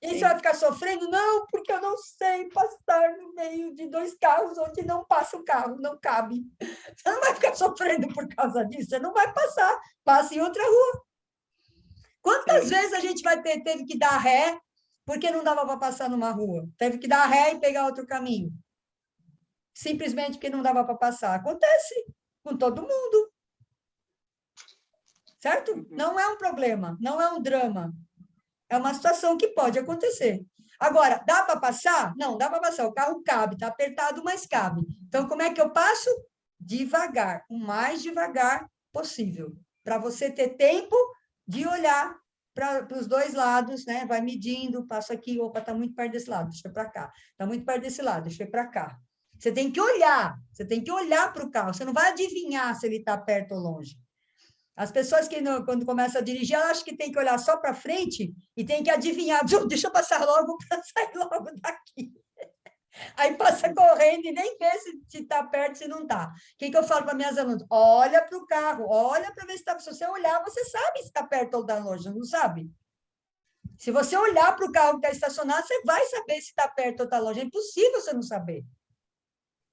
E você vai ficar sofrendo? Não, porque eu não sei passar no meio de dois carros onde não passa o carro, não cabe. Você não vai ficar sofrendo por causa disso, você não vai passar. Passa em outra rua. Quantas vezes a gente teve que dar ré porque não dava para passar numa rua? Teve que dar ré e pegar outro caminho. simplesmente porque não dava para passar. Acontece com todo mundo. Certo? Não é um problema, não é um drama. É uma situação que pode acontecer. Agora, dá para passar? Não, dá para passar. O carro cabe, está apertado, mas cabe. Então, como é que eu passo? Devagar, o mais devagar possível, para você ter tempo de olhar para os dois lados, né? Vai medindo, passo aqui, opa, está muito perto desse lado, deixa para cá. Está muito perto desse lado, deixa para cá. Você tem que olhar para o carro, você não vai adivinhar se ele está perto ou longe. As pessoas que, quando começam a dirigir, elas acham que tem que olhar só para frente e tem que adivinhar, deixa eu passar logo para sair logo daqui. Aí passa correndo e nem vê se está perto, se não está. O que eu falo para minhas alunas? Olha para o carro, olha para ver se está. Se você olhar, você sabe se está perto ou está longe, não sabe? Se você olhar para o carro que está estacionado, você vai saber se está perto ou está longe. É impossível você não saber.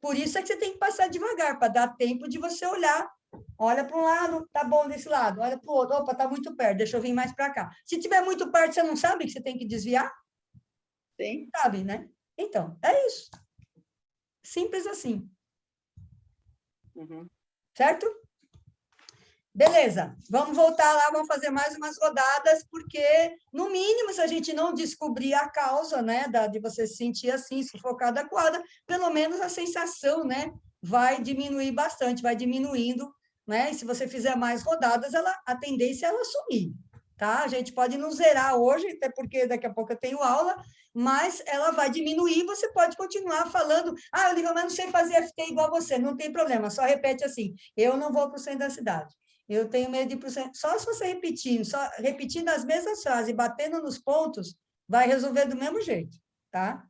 Por isso é que você tem que passar devagar, para dar tempo de você olhar. Olha para um lado, tá bom desse lado. Olha para o outro, opa, tá muito perto, deixa eu vir mais para cá. Se tiver muito perto, você não sabe que você tem que desviar? Sim. Sabe, né? Então, é isso. Simples assim. Uhum. Certo? Beleza. Vamos voltar lá, vamos fazer mais umas rodadas, porque, no mínimo, se a gente não descobrir a causa, né, de você se sentir assim, sufocada, acuada, pelo menos a sensação, né, vai diminuir bastante, vai diminuindo, né? E se você fizer mais rodadas, a tendência é ela sumir, tá? A gente pode não zerar hoje, até porque daqui a pouco eu tenho aula, mas ela vai diminuir, você pode continuar falando, Olivia, mas não sei fazer FT igual você, não tem problema, só repete assim, eu não vou para o centro da cidade, eu tenho medo de ir para o centro, só se você repetindo as mesmas frases e batendo nos pontos, vai resolver do mesmo jeito, tá?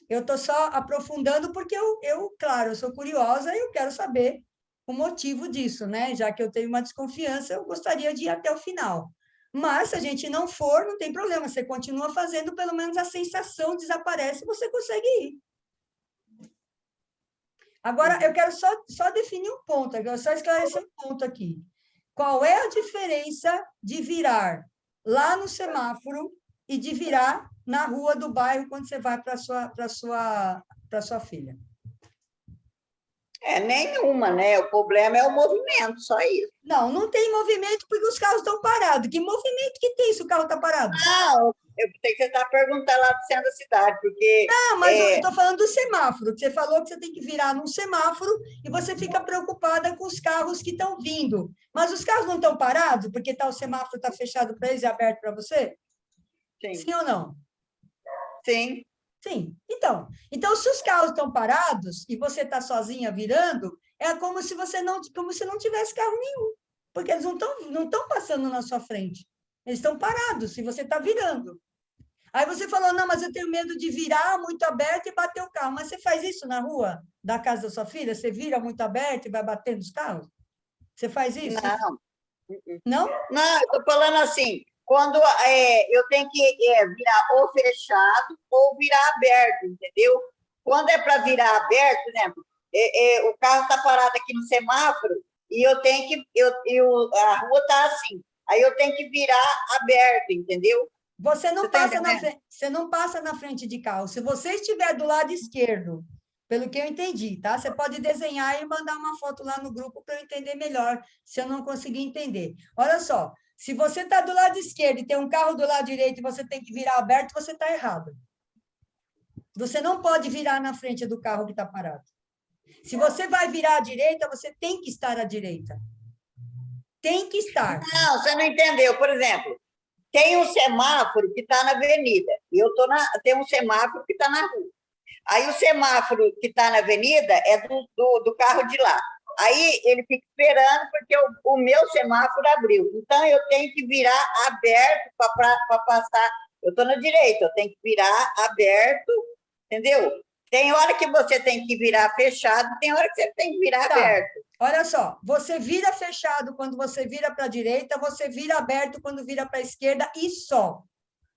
Eu estou só aprofundando porque claro, eu sou curiosa e eu quero saber o motivo disso, né? Já que eu tenho uma desconfiança, eu gostaria de ir até o final. Mas, se a gente não for, não tem problema, você continua fazendo, pelo menos a sensação desaparece e você consegue ir. Agora, eu quero só definir um ponto, eu quero só esclarecer um ponto aqui. Qual é a diferença de virar lá no semáforo e de virar na rua do bairro quando você vai para sua filha? Nenhuma, né? O problema é o movimento, só isso. Não tem movimento porque os carros estão parados. Que movimento que tem se o carro está parado? Não, eu tenho que tentar perguntar lá do centro da cidade, porque... Mas eu estou falando do semáforo, que você falou que você tem que virar num semáforo e você fica preocupada com os carros que estão vindo. Mas os carros não estão parados porque o semáforo está fechado para eles e aberto para você? Sim. Sim ou não? Sim. Sim. Então, se os carros estão parados e você está sozinha virando, é como se não tivesse carro nenhum, porque eles não estão passando na sua frente. Eles estão parados se você está virando. Aí você falou, não, mas eu tenho medo de virar muito aberto e bater o carro. Mas você faz isso na rua da casa da sua filha? Você vira muito aberto e vai batendo os carros? Você faz isso? Não. Não? Não, eu estou falando assim, quando eu tenho que virar ou fechado ou virar aberto, entendeu? Quando é para virar aberto, por exemplo, o carro está parado aqui no semáforo e eu tenho que, a rua está assim, aí eu tenho que virar aberto, entendeu? Você não passa na frente de carro. Se você estiver do lado esquerdo, pelo que eu entendi, tá? Você pode desenhar e mandar uma foto lá no grupo para eu entender melhor, se eu não conseguir entender. Olha só, se você está do lado esquerdo e tem um carro do lado direito e você tem que virar aberto, você está errado. Você não pode virar na frente do carro que está parado. Se você vai virar à direita, você tem que estar à direita. Tem que estar. Não, você não entendeu. Por exemplo, tem um semáforo que está na avenida, e tem um semáforo que está na rua. Aí o semáforo que está na avenida é do carro de lá. Aí ele fica esperando porque o meu semáforo abriu. Então, eu tenho que virar aberto para passar. Eu estou na direita, eu tenho que virar aberto, entendeu? Tem hora que você tem que virar fechado, tem hora que você tem que virar aberto. Olha só, você vira fechado quando você vira para a direita, você vira aberto quando vira para a esquerda e só.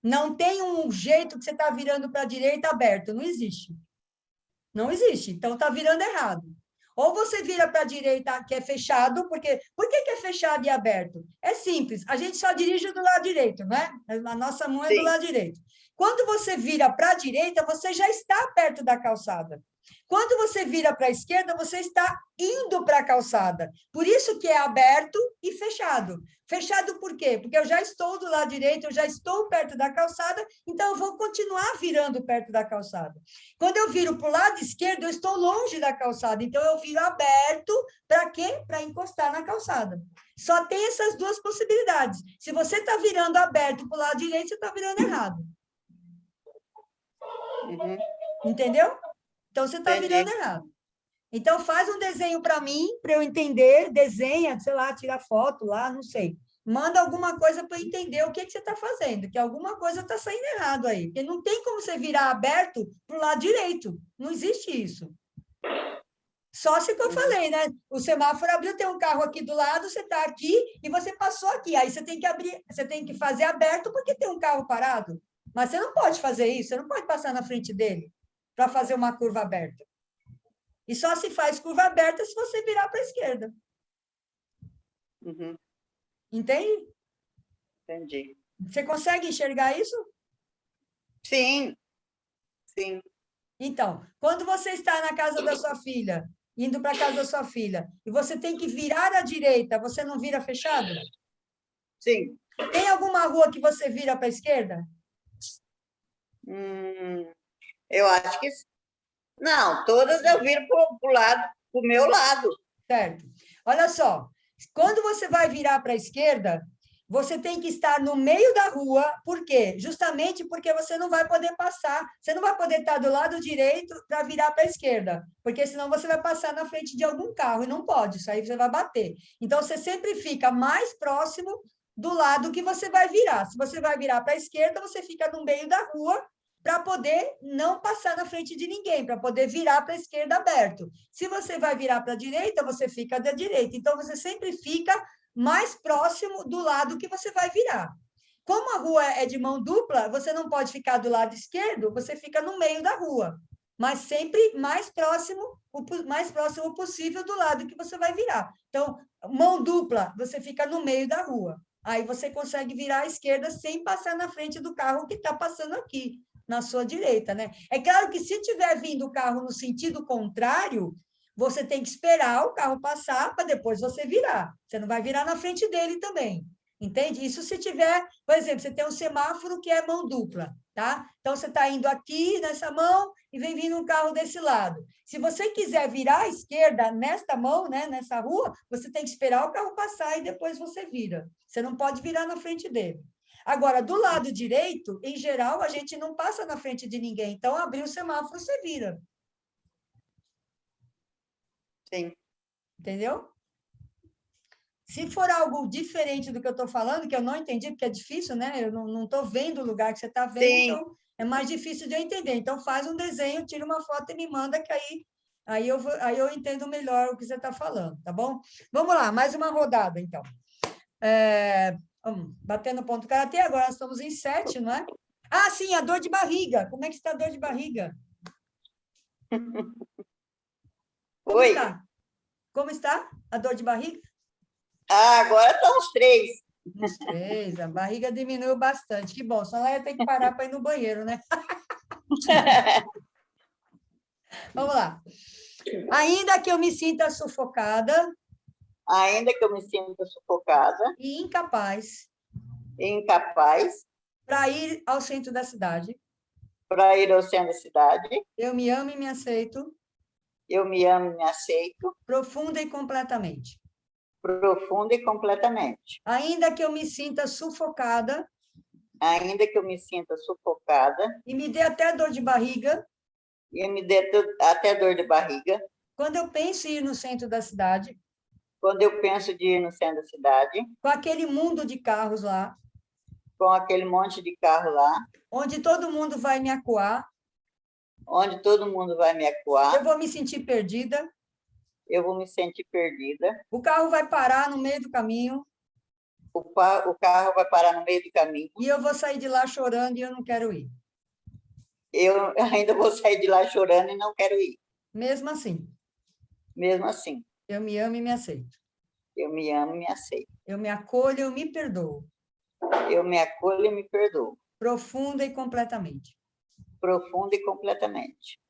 Não tem um jeito que você está virando para a direita aberto, não existe. Não existe, então está virando errado. Ou você vira para a direita, que é fechado, porque... Por que é fechado e aberto? É simples, a gente só dirige do lado direito, né? A nossa mão é do lado direito. Quando você vira para a direita, você já está perto da calçada. Quando você vira para a esquerda, você está indo para a calçada. Por isso que é aberto e fechado. Fechado por quê? Porque eu já estou do lado direito, eu já estou perto da calçada, então eu vou continuar virando perto da calçada. Quando eu viro para o lado esquerdo, eu estou longe da calçada, então eu viro aberto para quê? Para encostar na calçada. Só tem essas duas possibilidades. Se você está virando aberto para o lado direito, você está virando errado. Uhum. Entendeu? Então, você está virando Entendi. errado. Então, faz um desenho para mim, para eu entender, desenha, sei lá, tira foto lá, não sei. Manda alguma coisa para eu entender o que, que você está fazendo, que alguma coisa está saindo errado aí. Porque não tem como você virar aberto para o lado direito. Não existe isso. Só se que eu falei, né? O semáforo abriu, tem um carro aqui do lado, você está aqui e você passou aqui. Aí você tem que abrir, você tem que fazer aberto porque tem um carro parado. Mas você não pode fazer isso, você não pode passar na frente dele para fazer uma curva aberta. E só se faz curva aberta se você virar para a esquerda. Uhum. Entende? Entendi. Você consegue enxergar isso? Sim, sim. Então, quando você está na casa da sua filha, indo para a casa da sua filha, e você tem que virar à direita, você não vira fechado? Sim. Tem alguma rua que você vira para a esquerda? Eu acho que não, todas eu viro para o lado, para o meu lado. Certo. Olha só, quando você vai virar para a esquerda, você tem que estar no meio da rua, por quê? Justamente porque você não vai poder passar, você não vai poder estar do lado direito para virar para a esquerda, porque senão você vai passar na frente de algum carro e não pode, isso aí você vai bater. Então, você sempre fica mais próximo do lado que você vai virar. Se você vai virar para a esquerda, você fica no meio da rua para poder não passar na frente de ninguém, para poder virar para a esquerda aberto. Se você vai virar para a direita, você fica da direita. Então, você sempre fica mais próximo do lado que você vai virar. Como a rua é de mão dupla, você não pode ficar do lado esquerdo, você fica no meio da rua, mas sempre o mais próximo possível do lado que você vai virar. Então, mão dupla, você fica no meio da rua. Aí você consegue virar à esquerda sem passar na frente do carro que está passando aqui, na sua direita, né? É claro que se tiver vindo o carro no sentido contrário, você tem que esperar o carro passar para depois você virar. Você não vai virar na frente dele também. Entende? Isso se tiver, por exemplo, você tem um semáforo que é mão dupla, tá? Então você está indo aqui nessa mão e vem vindo um carro desse lado. Se você quiser virar à esquerda nesta mão, né, nessa rua, você tem que esperar o carro passar e depois você vira. Você não pode virar na frente dele. Agora, do lado direito, em geral, a gente não passa na frente de ninguém. Então, abrir o semáforo, você vira. Sim. Entendeu? Se for algo diferente do que eu estou falando, que eu não entendi, porque é difícil, né? Eu não estou vendo o lugar que você está vendo, Sim. então é mais difícil de eu entender. Então, faz um desenho, tira uma foto e me manda, que aí eu entendo melhor o que você está falando, tá bom? Vamos lá, mais uma rodada, então. Batendo ponto do karatê, agora nós estamos em 7, não é? Ah, sim, a dor de barriga. Como é que está a dor de barriga? Como Oi. está? Como está a dor de barriga? Ah, agora estão os 3. Uns 3, a barriga diminuiu bastante. Que bom, só ela ia ter que parar para ir no banheiro, né? Vamos lá. Ainda que eu me sinta sufocada. Ainda que eu me sinta sufocada. E incapaz. Incapaz. Para ir ao centro da cidade. Para ir ao centro da cidade. Eu me amo e me aceito. Eu me amo e me aceito. Profunda e completamente. Profunda e completamente. Ainda que eu me sinta sufocada. Ainda que eu me sinta sufocada. E me dê até dor de barriga. E me dê até dor de barriga. Quando eu penso em ir no centro da cidade. Quando eu penso de ir no centro da cidade. Com aquele mundo de carros lá. Com aquele monte de carro lá. Onde todo mundo vai me acuar. Onde todo mundo vai me acuar. Eu vou me sentir perdida. Eu vou me sentir perdida. O carro vai parar no meio do caminho. O carro vai parar no meio do caminho. E eu vou sair de lá chorando e eu não quero ir. Eu ainda vou sair de lá chorando e não quero ir. Mesmo assim. Mesmo assim. Eu me amo e me aceito. Eu me amo e me aceito. Eu me acolho e eu me perdoo. Eu me acolho e me perdoo. Profunda e completamente. Profunda e completamente.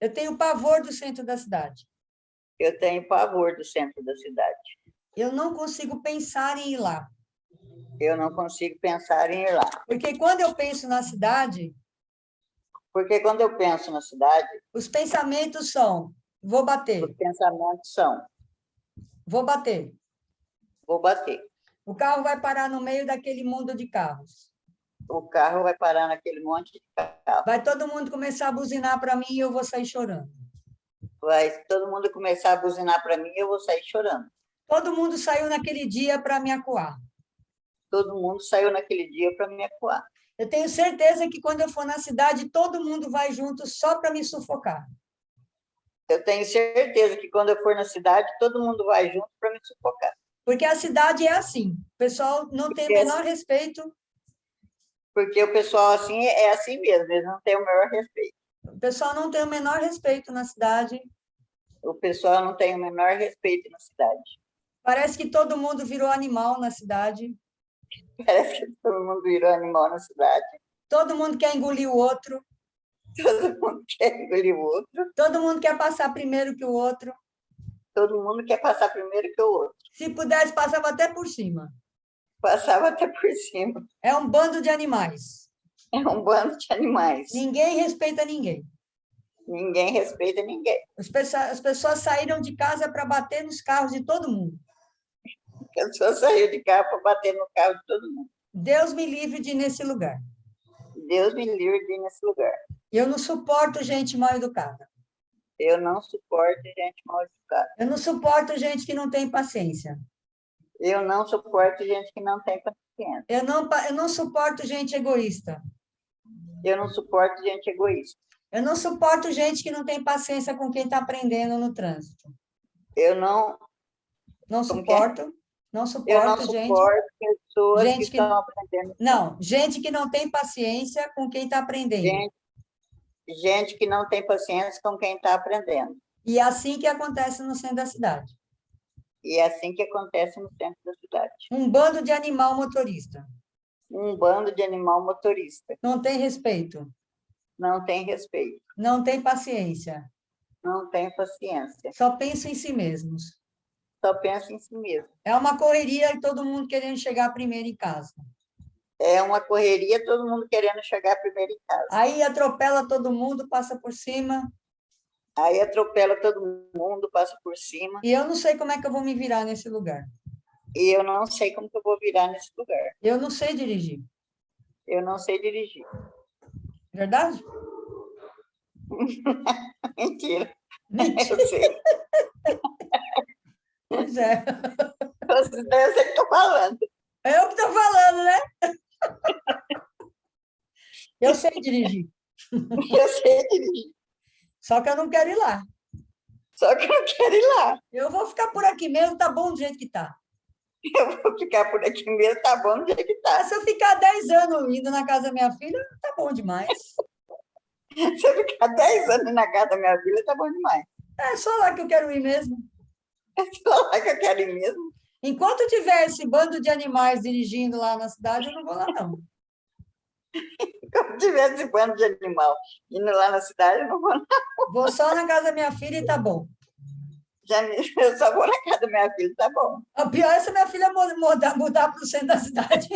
Eu tenho pavor do centro da cidade. Eu tenho pavor do centro da cidade. Eu não consigo pensar em ir lá. Eu não consigo pensar em ir lá. Porque quando eu penso na cidade, Porque quando eu penso na cidade, os pensamentos são: vou bater, os pensamentos são: vou bater. vou bater. O carro vai parar no meio daquele mundo de carros. O carro vai parar naquele monte de carro. Vai todo mundo começar a buzinar para mim e eu vou sair chorando. Vai todo mundo começar a buzinar para mim e eu vou sair chorando. Todo mundo saiu naquele dia para me acuar. Todo mundo saiu naquele dia para me acuar. Eu tenho certeza que quando eu for na cidade, todo mundo vai junto só para me sufocar. Eu tenho certeza que quando eu for na cidade, todo mundo vai junto para me sufocar. Porque a cidade é assim. O pessoal não tem o menor respeito. Porque o pessoal assim é assim mesmo, eles não têm o maior respeito. O pessoal não tem o menor respeito na cidade. O pessoal não tem o menor respeito na cidade. Parece que todo mundo virou animal na cidade. Parece que todo mundo virou animal na cidade. Todo mundo quer engolir o outro. Todo mundo quer engolir o outro. Todo mundo quer passar primeiro que o outro. Todo mundo quer passar primeiro que o outro. Se pudesse, passava até por cima. Passava até por cima. É um bando de animais. É um bando de animais. Ninguém respeita ninguém. Ninguém respeita ninguém. As pessoas saíram de casa para bater nos carros de todo mundo. A pessoa saiu de carro para bater no carro de todo mundo. Deus me livre de ir nesse lugar. Deus me livre de ir nesse lugar. Eu não suporto gente mal educada. Eu não suporto gente mal educada. Eu não suporto gente que não tem paciência. Eu não suporto gente que não tem paciência. Eu não suporto gente egoísta. Eu não suporto gente egoísta. Eu não suporto gente que não tem paciência com quem está aprendendo no trânsito. Eu não suporto. Não suporto eu não gente. Suporto pessoas Gente que estão aprendendo. Não, gente que não tem paciência com quem está aprendendo. Gente que não tem paciência com quem está aprendendo. E é assim que acontece no centro da cidade. E é assim que acontece no centro da cidade. Um bando de animal motorista. Um bando de animal motorista. Não tem respeito. Não tem respeito. Não tem paciência. Não tem paciência. Só pensa em si mesmos. Só pensa em si mesmo. É uma correria e todo mundo querendo chegar primeiro em casa. É uma correria, todo mundo querendo chegar primeiro em casa. Aí atropela todo mundo, passa por cima. Aí atropela todo mundo, passa por cima. E eu não sei como é que eu vou me virar nesse lugar. E eu não sei como que eu vou virar nesse lugar. Eu não sei dirigir. Eu não sei dirigir. Verdade? Mentira. Mentira. Eu sei. Pois é. Eu sei que estou falando. É eu que estou falando, né? Eu sei dirigir. Eu sei dirigir. Só que eu não quero ir lá. Só que eu não quero ir lá. Eu vou ficar por aqui mesmo, tá bom do jeito que tá. Eu vou ficar por aqui mesmo, tá bom do jeito que tá. Se eu ficar 10 anos indo na casa da minha filha, tá bom demais. Se eu ficar 10 anos na casa da minha filha, tá bom demais. É só lá que eu quero ir mesmo. É só lá que eu quero ir mesmo. Enquanto tiver esse bando de animais dirigindo lá na cidade, eu não vou lá, não. Como tiver esse bando de animal indo lá na cidade, eu não vou lá. Vou só na casa da minha filha e tá bom. Eu só vou na casa da minha filha, tá bom. O pior é se minha filha mudar para o centro da cidade.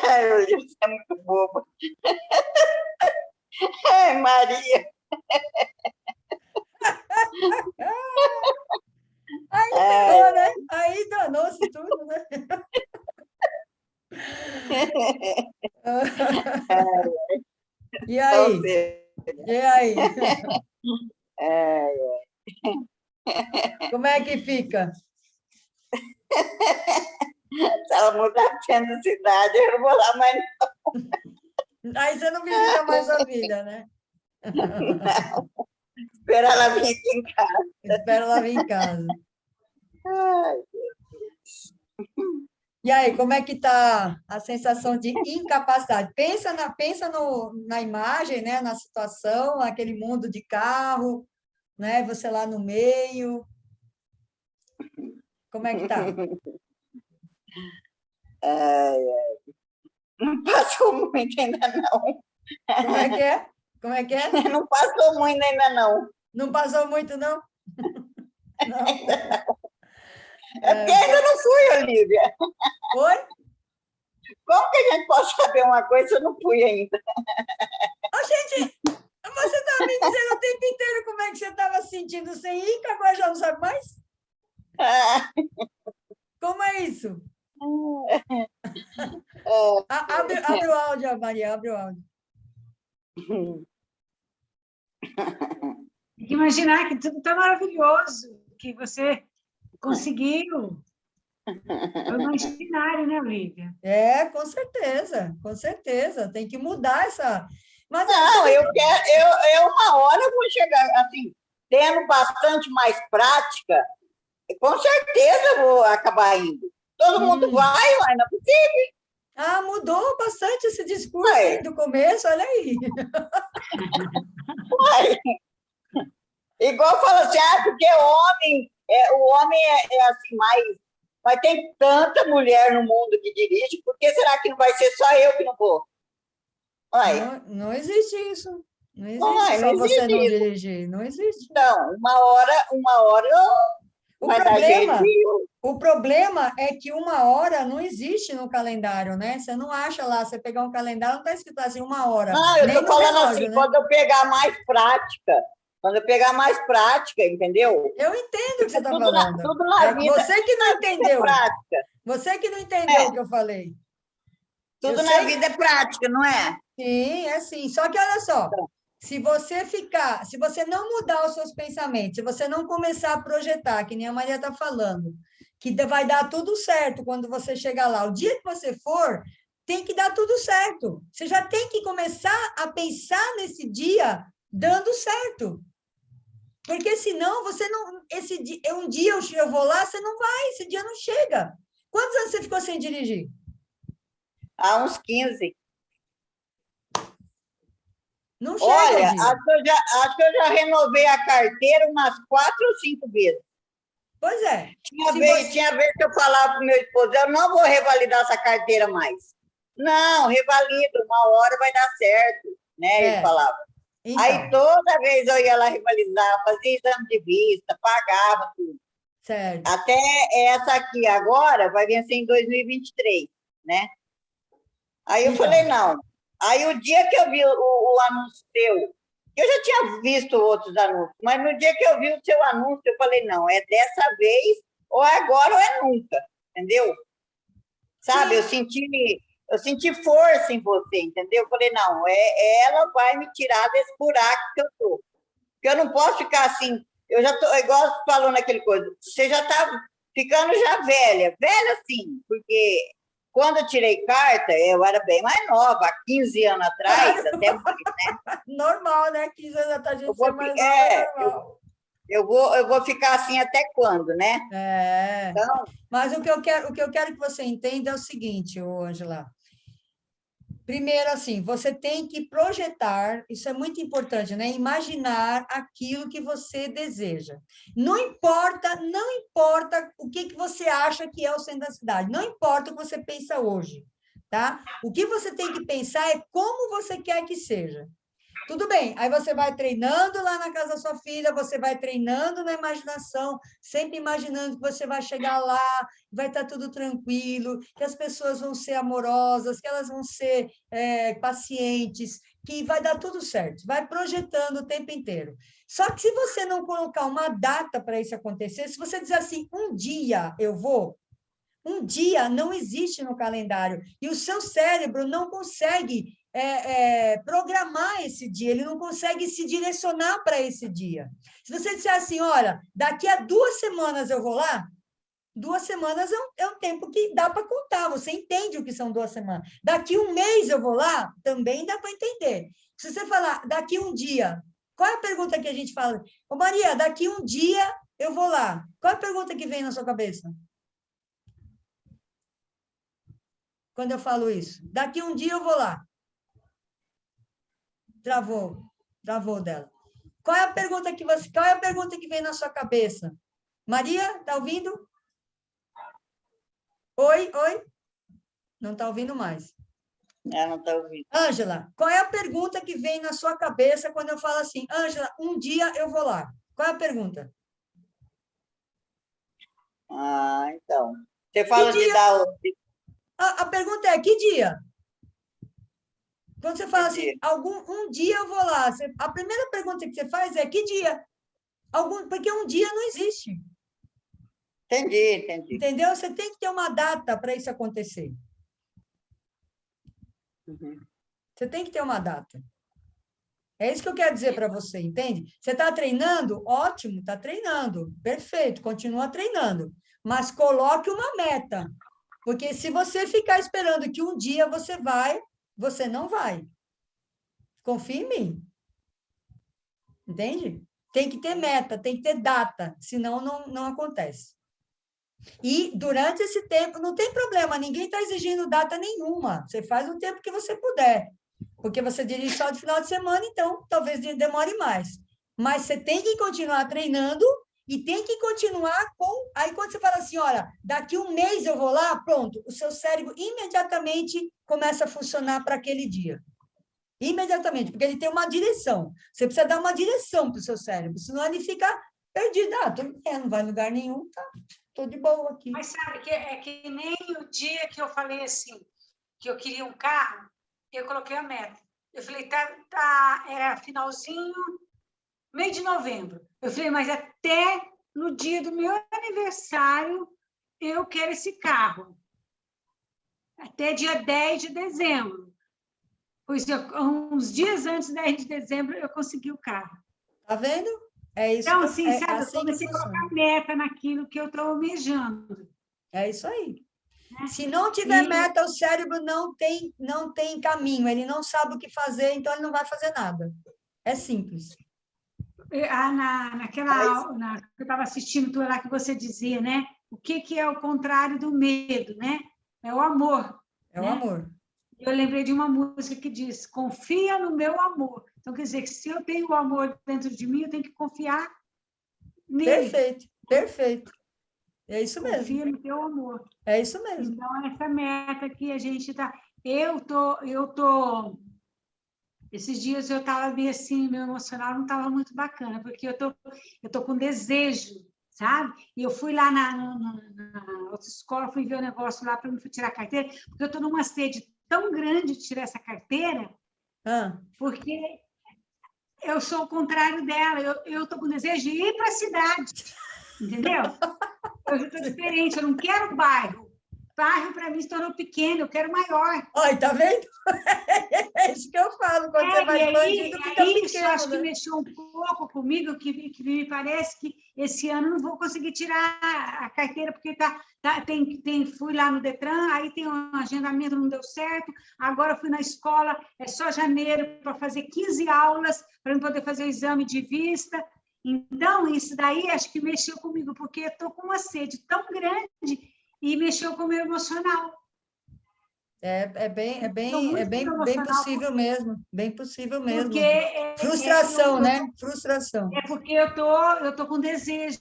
Ai, você é muito boba. Ai, Maria. Aí ferrou, né? Aí danou-se tudo, né? E aí? E aí? Como é que fica? Se ela mudar para centro da cidade, eu não vou lá mais. Aí você não visita mais a vida, né? Não. Esperar ela vir aqui em casa. Espera ela vir em casa. Ai, E aí, como é que está a sensação de incapacidade? Pensa na imagem, né? Na situação, aquele mundo de carro, né? Você lá no meio. Como é que está? Ai, não passou muito ainda, não. Como é que é? Como é que é? Não passou muito ainda, não. Não passou muito, não? Não. É porque ainda não fui, Olivia. Oi? Como que a gente pode saber uma coisa se eu não fui ainda? Ô, gente, você está me dizendo o tempo inteiro como é que você estava se sentindo sem ir, que agora já não sabe mais? Como é isso? Abre o áudio, Maria, abre o áudio. Tem que imaginar que tudo está maravilhoso, que você conseguiu. Foi um imaginário, né, Olivia? Com certeza, com certeza. Tem que mudar essa. Mas Não, eu uma hora eu vou chegar, assim, tendo bastante mais prática, com certeza eu vou acabar indo. Todo mundo vai, mas não é possível. Mudou bastante esse discurso Ué. aí do começo, olha aí. Ué. Igual fala assim, porque o homem é assim mais. Mas tem tanta mulher no mundo que dirige, por que será que não vai ser só eu que não vou? Ué. Não existe isso. Não existe Ué, só não você existe não isso. dirigir. Não existe. Então, uma hora vai dar jeito. O problema é que uma hora não existe no calendário, né? Você não acha lá, você pegar um calendário, não está escrito assim, uma hora. Não, eu nem estou no falando relógio, assim, né? quando eu pegar mais prática, entendeu? Eu entendo o que você está Tudo falando. tudo na vida. Você que não entendeu. Prática. Você que não entendeu o que eu falei. Tudo na vida é prática, não é? Sim, é sim. Só que olha só, se você não mudar os seus pensamentos, se você não começar a projetar, que nem a Maria está falando, que vai dar tudo certo quando você chegar lá, o dia que você for, tem que dar tudo certo. Você já tem que começar a pensar nesse dia dando certo. Porque senão você não. Esse dia, um dia eu vou lá, você não vai, esse dia não chega. Quantos anos você ficou sem dirigir? Há uns 15. Não chega. Olha, acho que eu já renovei a carteira umas 4 ou 5 vezes. Pois é. Tinha vez que eu falava para o meu esposo, eu não vou revalidar essa carteira mais. Não, revalida, uma hora vai dar certo, né? Ele falava. Então. Aí toda vez eu ia lá revalidar, fazia exame de vista, pagava tudo. Certo. Até essa aqui agora vai vencer em 2023, né? Aí eu falei, não. Aí o dia que eu vi o anúncio seu, eu já tinha visto outros anúncios, mas no dia que eu vi o seu anúncio, eu falei, não, é dessa vez, ou é agora ou é nunca, entendeu? Sabe, eu senti força em você, entendeu? Eu falei, não, ela vai me tirar desse buraco que eu tô. Porque eu não posso ficar assim, eu já tô, igual falou naquele coisa, você já tá ficando já velha sim, porque quando eu tirei carta, eu era bem mais nova, há 15 anos atrás, até mais, né? Normal, né? 15 anos atrás a gente ser mais nova, normal. Eu vou ficar assim até quando, né? Então, mas o que eu quero que você entenda é o seguinte, Ângela. Primeiro, assim, você tem que projetar, isso é muito importante, né? Imaginar aquilo que você deseja. Não importa o que você acha que é o centro da cidade, não importa o que você pensa hoje, tá? O que você tem que pensar é como você quer que seja. Tudo bem, aí você vai treinando lá na casa da sua filha, você vai treinando na imaginação, sempre imaginando que você vai chegar lá, vai estar tudo tranquilo, que as pessoas vão ser amorosas, que elas vão ser pacientes, que vai dar tudo certo. Vai projetando o tempo inteiro. Só que se você não colocar uma data para isso acontecer, se você dizer assim, um dia eu vou, um dia não existe no calendário, e o seu cérebro não consegue programar esse dia, ele não consegue se direcionar para esse dia. Se você disser assim, olha, daqui a 2 semanas eu vou lá, 2 semanas é um tempo que dá para contar, você entende o que são 2 semanas. Daqui 1 mês eu vou lá, também dá para entender. Se você falar, daqui 1 dia, qual é a pergunta que a gente fala? Ô Maria, daqui 1 dia eu vou lá. Qual é a pergunta que vem na sua cabeça? Quando eu falo isso. Daqui 1 dia eu vou lá. Travou dela. Qual é a pergunta que vem na sua cabeça? Maria, tá ouvindo? Oi? Não tá ouvindo mais. Ela não está ouvindo. Ângela, qual é a pergunta que vem na sua cabeça quando eu falo assim, Ângela, um dia eu vou lá? Qual é a pergunta? Ah, então. Você fala de dar A pergunta é, que dia? Quando você fala assim, dia? um dia eu vou lá, a primeira pergunta que você faz é, que dia? Porque um dia não existe, Entendi. entendeu? Você tem que ter uma data para isso acontecer. Uhum. Você tem que ter uma data. É isso que eu quero dizer para você, entende? Você está treinando? Ótimo, está treinando. Perfeito, continua treinando. Mas coloque uma meta. Porque se você ficar esperando que um dia você vai, você não vai. Confie em mim. Entende? Tem que ter meta, tem que ter data, senão não acontece. E durante esse tempo, não tem problema, ninguém está exigindo data nenhuma. Você faz o tempo que você puder. Porque você dirige só de final de semana, então talvez demore mais. Mas você tem que continuar treinando e tem que continuar com. Aí, quando você fala assim, olha, daqui um mês eu vou lá, pronto, o seu cérebro imediatamente começa a funcionar para aquele dia. Imediatamente, porque ele tem uma direção. Você precisa dar uma direção para o seu cérebro, senão ele fica perdido. Ah, não vai em lugar nenhum, tá? Estou de boa aqui. Mas sabe que é que nem o dia que eu falei assim, que eu queria um carro, eu coloquei a meta. Eu falei, era finalzinho, meio de novembro. Eu falei, mas até no dia do meu aniversário eu quero esse carro. Até dia 10 de dezembro. Pois uns dias antes de 10 de dezembro eu consegui o carro. Tá vendo? É isso. Então, assim, sabe, assim eu comecei a colocar meta naquilo que eu estou almejando. É isso aí. Né? Se não tiver meta, o cérebro não tem caminho, ele não sabe o que fazer, então ele não vai fazer nada. É simples. Naquela que eu estava assistindo tudo lá que você dizia, né? O que é o contrário do medo, né? É o amor. É o amor. Eu lembrei de uma música que diz: confia no meu amor. Então, quer dizer que se eu tenho o amor dentro de mim, eu tenho que confiar nele. Perfeito. É isso mesmo. Confia no teu amor. É isso mesmo. Então, essa meta que a gente está. Esses dias eu estava bem assim, meu emocional não estava muito bacana, porque eu tô com desejo, sabe? E eu fui lá na outra escola, fui ver o negócio lá para me tirar a carteira, porque eu estou numa sede tão grande de tirar essa carteira, porque eu sou o contrário dela, eu estou com desejo de ir para a cidade, entendeu? Eu já estou diferente, eu não quero bairro. Bairro, para mim, se tornou pequeno, eu quero maior. Olha, tá vendo? É isso que eu falo, quando você vai expandindo, fica pequeno. Isso acho que mexeu um pouco comigo, que me parece que esse ano não vou conseguir tirar a carteira, porque fui lá no Detran, aí tem um agendamento, não deu certo, agora fui na escola, é só janeiro para fazer 15 aulas, para eu poder fazer o exame de vista. Então, isso daí acho que mexeu comigo, porque eu estou com uma sede tão grande e mexeu com o meu emocional. É bem possível mesmo, bem possível mesmo. Porque frustração, né? Frustração. É porque eu tô com desejo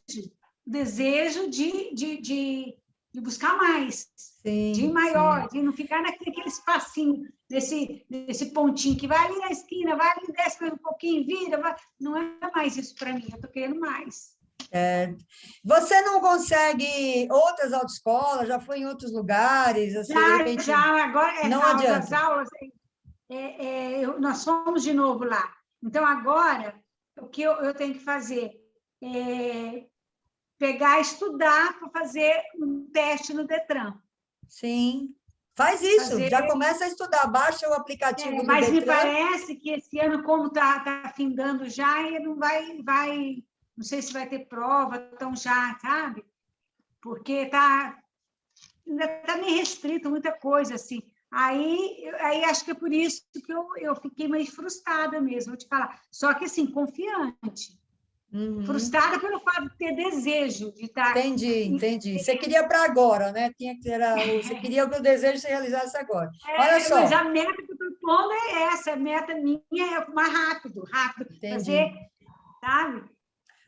de buscar mais, sim, de ir maior, sim. de não ficar naquele espacinho, nesse pontinho que vai ali na esquina, vai ali, desce mais um pouquinho, vira, vai. Não é mais isso para mim, eu estou querendo mais. Você não consegue outras autoescolas? Já foi em outros lugares? Assim, já, agora não adianta. As aulas, nós fomos de novo lá. Então, agora, o que eu tenho que fazer é pegar e estudar para fazer um teste no Detran. Sim, faz isso, já começa a estudar, baixa o aplicativo do mas Detran. Me parece que esse ano, como está findando já, ele não não sei se vai ter prova, então já, sabe? Porque ainda está meio restrito, muita coisa, assim. Aí acho que é por isso que eu fiquei meio frustrada mesmo, vou te falar. Só que, assim, confiante. Uhum. Frustrada pelo fato de ter desejo de estar... Entendi. Você queria para agora, né? Você queria que o desejo se realizasse agora. Olha só. Mas a meta que eu estou pondo é essa, a meta minha é mais rápido, Entendi. fazer, sabe?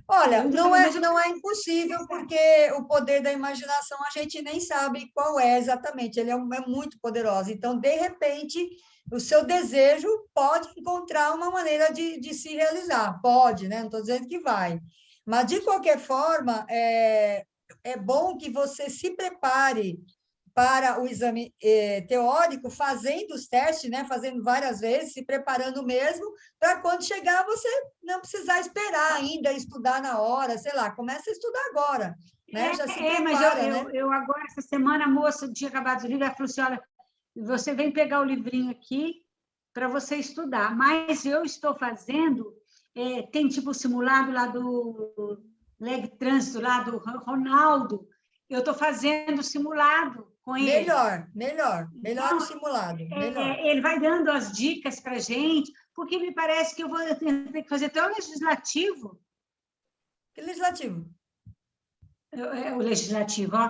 Olha, Eu não é impossível, porque o poder da imaginação a gente nem sabe qual é exatamente, ele é muito poderoso. Então, de repente, o seu desejo pode encontrar uma maneira de se realizar, pode, né? Não estou dizendo que vai. Mas, de qualquer forma, é bom que você se prepare para o exame teórico, fazendo os testes, né? Fazendo várias vezes, se preparando mesmo, para quando chegar você não precisar esperar ainda, estudar na hora, sei lá, começa a estudar agora, né? Já se mas prepara, né? eu agora, essa semana, a moça tinha acabado de ligar, ela falou assim, olha, você vem pegar o livrinho aqui para você estudar, mas eu estou fazendo, tem tipo o simulado lá do Leg Trânsito, lá do Ronaldo, eu estou fazendo o simulado com ele. Melhor o Então, simulado, melhor. ele vai dando as dicas para a gente, porque me parece que eu vou ter que fazer até o legislativo. Que legislativo? O legislativo, ó,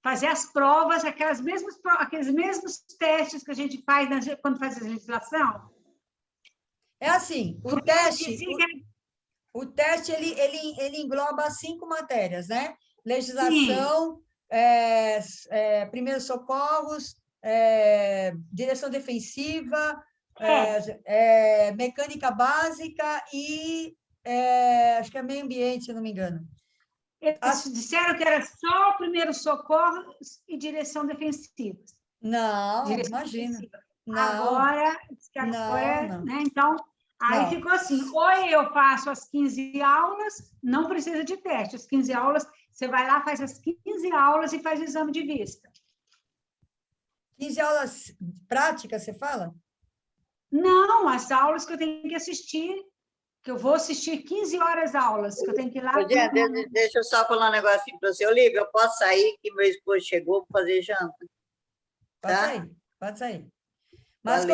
fazer as provas, aqueles mesmos testes que a gente faz quando faz a legislação. É assim, o teste ele engloba 5 matérias, né? Legislação, primeiros socorros, direção defensiva, mecânica básica e acho que é meio ambiente, se não me engano. Eles disseram que era só o primeiro socorro e direção defensiva. Não, imagina. Agora, não. né? Então, aí ficou assim, ou eu faço as 15 aulas, não precisa de teste, as 15 aulas, você vai lá, faz as 15 aulas e faz o exame de vista. 15 aulas práticas, você fala? Não, as aulas que eu tenho que assistir, que eu vou assistir 15 horas aulas, que eu tenho que ir lá... Deixa eu só falar um negocinho para você. Olívia, eu posso sair, que meu esposo chegou para fazer janta. Pode sair. Mas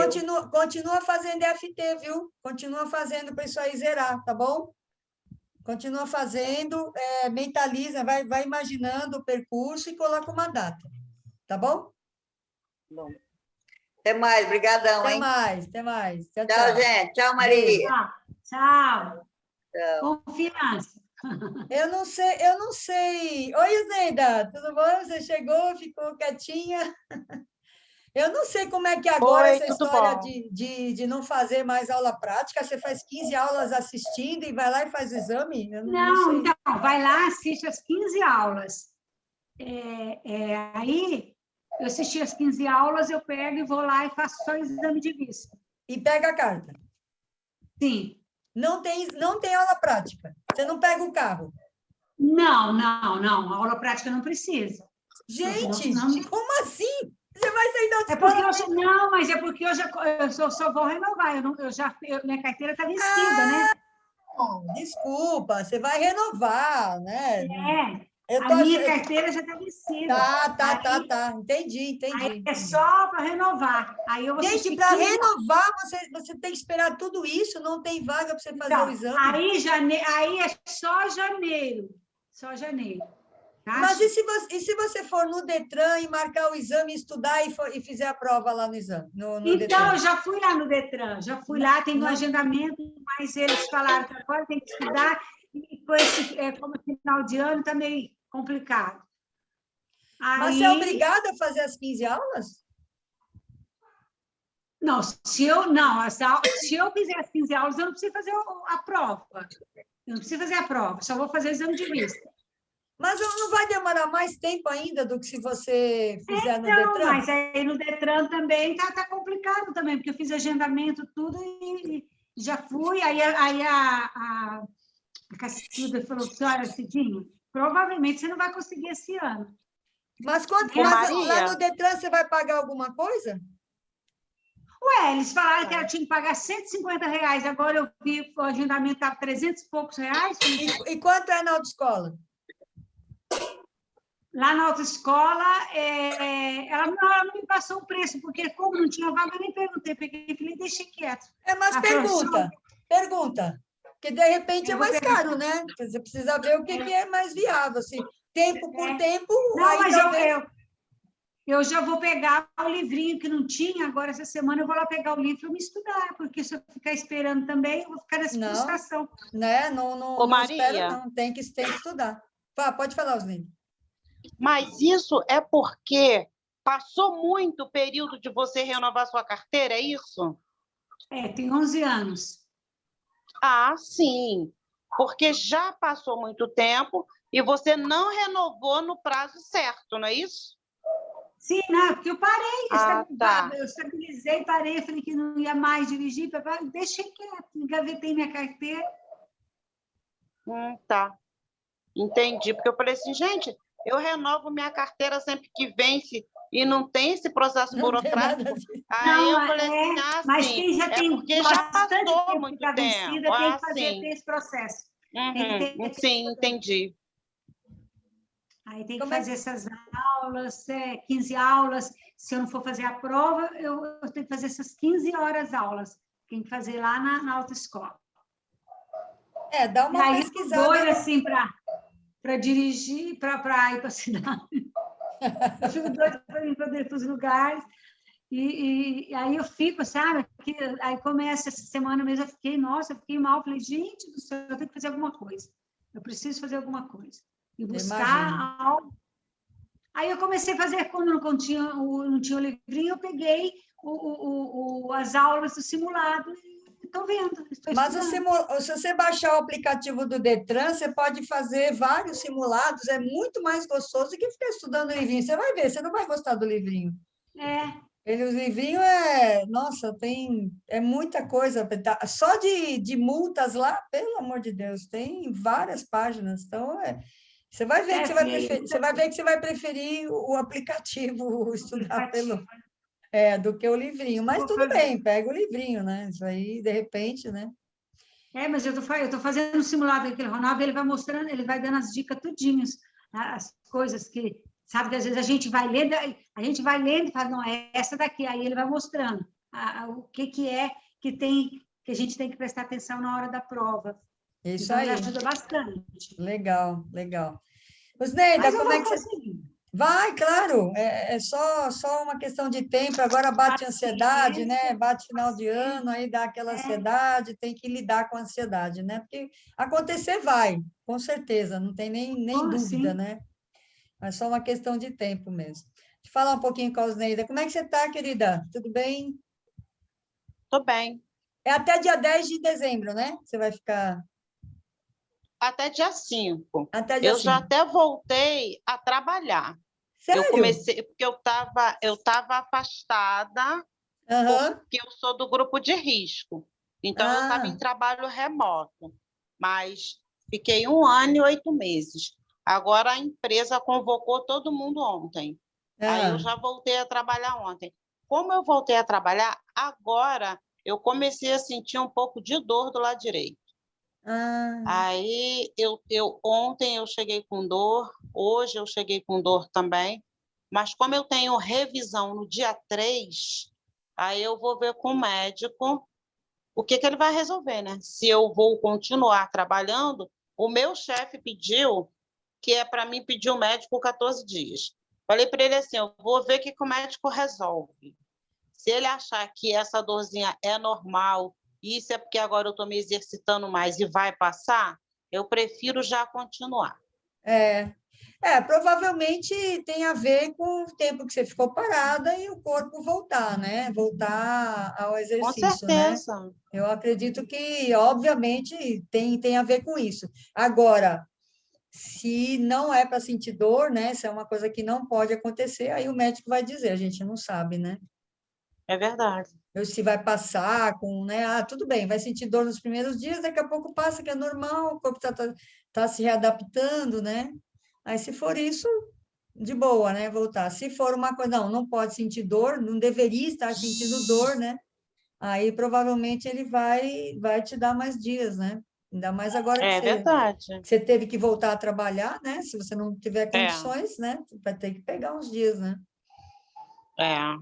continua fazendo FT, viu? Continua fazendo para isso aí zerar, tá bom? Continua fazendo, mentaliza, vai imaginando o percurso e coloca uma data, tá bom? Bom. Até mais, brigadão, hein? Até mais. Tchau, gente. Tchau, Maria. Tchau. Confiança. Eu não sei. Oi, Zenda, tudo bom? Você chegou, ficou quietinha? Eu não sei como é que agora essa história de não fazer mais aula prática, você faz 15 aulas assistindo e vai lá e faz o exame? Não sei. Então, vai lá, assiste as 15 aulas. Aí, eu assisti as 15 aulas, eu pego e vou lá e faço só o exame de vista. E pega a carta? Sim. Não tem aula prática? Você não pega o carro? Não. A aula prática não precisa. Gente, como assim? Você vai sair da autoescola? Mas é porque eu só vou renovar. Minha carteira está vencida, né? Desculpa, você vai renovar, né? Minha carteira já está vencida. Tá. Entendi. Aí é só para renovar. Aí eu vou Gente, para renovar, você tem que esperar tudo isso? Não tem vaga para você fazer o exame? Aí é só janeiro. Só janeiro. Tá? Mas e se você for no Detran e marcar o exame, estudar e fizer a prova lá no exame? No então, Detran? eu já fui lá no Detran, tem um agendamento, mas eles falaram que agora tem que estudar, e como final de ano está meio complicado. Mas você é obrigada a fazer as 15 aulas? Não, se eu fizer as 15 aulas, eu não preciso fazer a prova. Eu não preciso fazer a prova, só vou fazer o exame de vista. Mas não vai demorar mais tempo ainda do que se você fizer no Detran? Mas aí no Detran também tá complicado também, porque eu fiz agendamento, tudo, e já fui. Aí a Cacilda falou assim, olha, Cidinha, provavelmente você não vai conseguir esse ano. Mas lá no Detran você vai pagar alguma coisa? Eles falaram que eu tinha que pagar R$150, agora eu vi que o agendamento estava 300 e poucos reais. E quanto é na autoescola? Lá na autoescola, ela não me passou o preço, porque como não tinha vaga, eu nem perguntei, peguei e deixei quieto. Mas pergunta, porque de repente é mais caro, né? Você precisa ver o que é mais viável, assim, tempo por tempo. Não, mas Eu já vou pegar o livrinho que não tinha, agora essa semana eu vou lá pegar o livro e me estudar, porque se eu ficar esperando também, eu vou ficar nessa Não, frustração. né? Não, não, Ô, não espero, Maria, não. Tem que estudar. Pode falar, Osline. mas isso é porque passou muito o período de você renovar sua carteira, é isso? Tem 11 anos. Ah, sim, porque já passou muito tempo e você não renovou no prazo certo, não é isso? Sim, não, porque eu parei, Ah, tá. eu estabilizei, parei, eu falei que não ia mais dirigir, deixei quieto, engavetei minha carteira. Tá. Entendi, porque eu falei assim, gente, eu renovo minha carteira sempre que vence e não tem esse processo Não tem nada burocrático. assim. Aí eu Não, falei assim, mas sim, quem já é tem porque já bastante passou tempo que muito está tempo. vencida, tem Ah, que fazer sim. esse processo. Tem que ter Sim, entendi. Aí tem que Como é fazer essas aulas, 15 aulas. Se eu não for fazer a prova, eu tenho que fazer essas 15 horas aulas. Tem que fazer lá na autoescola. dá E uma aí eu tô pesquisada. doida, assim, para dirigir, para ir para a cidade. Eu fico doida para ir para os lugares. E aí eu fico, sabe? Aí começa essa semana mesmo, eu fiquei mal. Falei, gente do céu, eu tenho que fazer alguma coisa. Eu preciso fazer alguma coisa. E Imagino. buscar algo. Aí eu comecei a fazer, quando não tinha o livrinho, eu peguei as aulas do simulado e estou vendo, estou Mas estudando. se você baixar o aplicativo do Detran, você pode fazer vários simulados, é muito mais gostoso do que ficar estudando o livrinho. Você vai ver, você não vai gostar do livrinho. O livrinho nossa, é muita coisa. Só de multas lá, pelo amor de Deus, tem várias páginas. Então, você vai ver que você vai preferir, você vai ver que você vai preferir o aplicativo estudar do que o livrinho. Mas tudo bem, pega o livrinho, né? Isso aí, de repente, né? Mas eu tô fazendo um simulado aquele Ronaldo, ele vai mostrando, ele vai dando as dicas tudinhas, as coisas que, sabe, que às vezes a gente vai lendo e fala, não, é essa daqui, aí ele vai mostrando o que é que a gente tem que prestar atenção na hora da prova. Isso então, aí. ele ajuda bastante. Legal, legal. Osneida, Mas eu como é vou que você... conseguir. Vai, claro, é só uma questão de tempo. Agora bate ansiedade, né? Bate final de ano, aí dá aquela ansiedade, tem que lidar com a ansiedade, né? Porque acontecer vai, com certeza, não tem nem dúvida, Sim. né? É só uma questão de tempo mesmo. Deixa eu falar um pouquinho com a Osneida. Como é que você está, querida? Tudo bem? Tô bem. É até dia 10 de dezembro, né? Você vai ficar... Até dia 5. Até dia Eu já 5. até voltei a trabalhar. Eu Sério? comecei, porque eu tava afastada, Aham. porque eu sou do grupo de risco. Então, eu estava em trabalho remoto, mas fiquei 1 ano e 8 meses. Agora, a empresa convocou todo mundo ontem. Aí, eu já voltei a trabalhar ontem. Como eu voltei a trabalhar, agora eu comecei a sentir um pouco de dor do lado direito. Aí, ontem eu cheguei com dor, hoje eu cheguei com dor também, mas como eu tenho revisão no dia 3, aí eu vou ver com o médico o que ele vai resolver, né? Se eu vou continuar trabalhando, o meu chefe pediu que é para mim pedir o médico 14 dias. Falei para ele assim, eu vou ver o que o médico resolve. Se ele achar que essa dorzinha é normal, isso é porque agora eu estou me exercitando mais e vai passar, eu prefiro já continuar. Provavelmente tem a ver com o tempo que você ficou parada e o corpo voltar, né? Voltar ao Com exercício, né? certeza. Eu acredito que, obviamente, tem a ver com isso. Agora, se não é para sentir dor, né? Se é uma coisa que não pode acontecer, aí o médico vai dizer, a gente não sabe, né? É verdade. Se vai passar com, né? Tudo bem, vai sentir dor nos primeiros dias, daqui a pouco passa, que é normal, o corpo tá se readaptando, né? Aí, se for isso, de boa, né? Voltar. Se for uma coisa, não pode sentir dor, não deveria estar sentindo dor, né? Aí, provavelmente, ele vai te dar mais dias, né? Ainda mais agora que É verdade. você teve que voltar a trabalhar, né? Se você não tiver É. condições, né? Vai ter que pegar uns dias, né? É.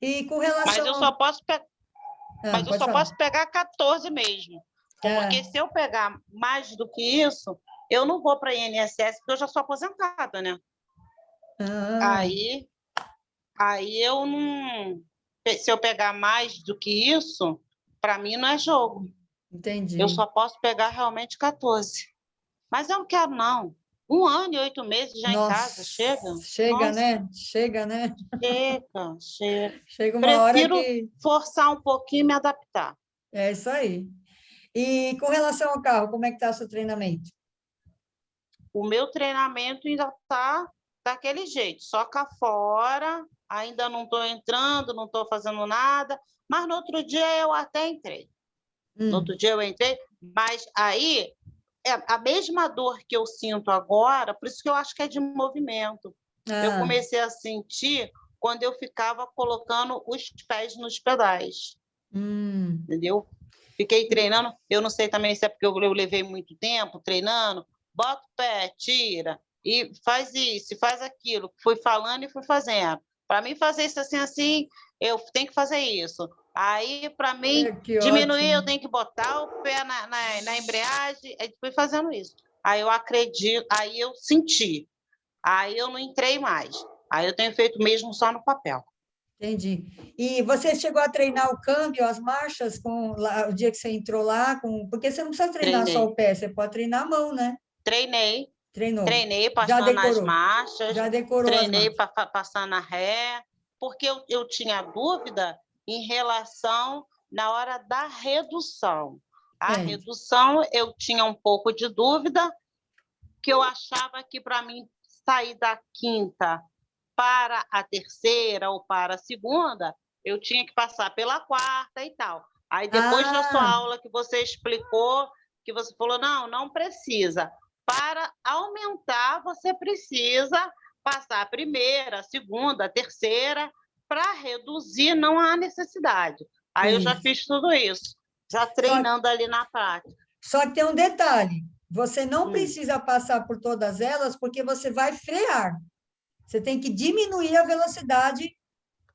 E com relação... Mas eu só posso pode falar. pegar 14 mesmo. Porque se eu pegar mais do que isso, eu não vou para a INSS, porque eu já sou aposentada, né? Aí Aí eu não... Se eu pegar mais do que isso, para mim não é jogo. Entendi. Eu só posso pegar realmente 14. Mas eu não quero, não. 1 ano e 8 meses já em casa, chega? Chega, Nossa, né? Chega, né? chega. Chega uma hora Prefiro que... forçar um pouquinho e me adaptar. É isso aí. E com relação ao carro, como é que está o seu treinamento? O meu treinamento ainda está daquele jeito, só cá fora, ainda não estou entrando, não estou fazendo nada, mas no outro dia eu até entrei. No outro dia eu entrei, mas aí é a mesma dor que eu sinto agora, por isso que eu acho que é de movimento. Eu comecei a sentir quando eu ficava colocando os pés nos pedais, entendeu? Fiquei treinando, eu não sei também se é porque eu levei muito tempo treinando, bota o pé, tira, e faz isso, faz aquilo. Fui falando e fui fazendo. Para mim fazer isso assim, eu tenho que fazer isso. Aí, para mim, diminuir, eu tenho que botar o pé na embreagem, aí fui fazendo isso. Aí eu acredito, aí eu senti, aí eu não entrei mais. Aí eu tenho feito mesmo só no papel. Entendi. E você chegou a treinar o câmbio, as marchas, o dia que você entrou lá? Porque você não precisa treinar só o pé, você pode treinar a mão, né? Treinei. Treinou. Treinei Já passando decorou. as marchas. Já decorou treinei as marchas. passando a ré, porque eu tinha dúvida em relação na hora da redução. A redução, eu tinha um pouco de dúvida, que eu achava que para mim sair da quinta para a terceira ou para a segunda, eu tinha que passar pela quarta e tal. Aí depois da sua aula que você explicou, que você falou, não precisa. Para aumentar, você precisa passar a primeira, a segunda, a terceira, para reduzir, não há necessidade. Aí eu já fiz tudo isso, já treinando ali na prática. Só que tem um detalhe, você não precisa passar por todas elas, porque você vai frear. Você tem que diminuir a velocidade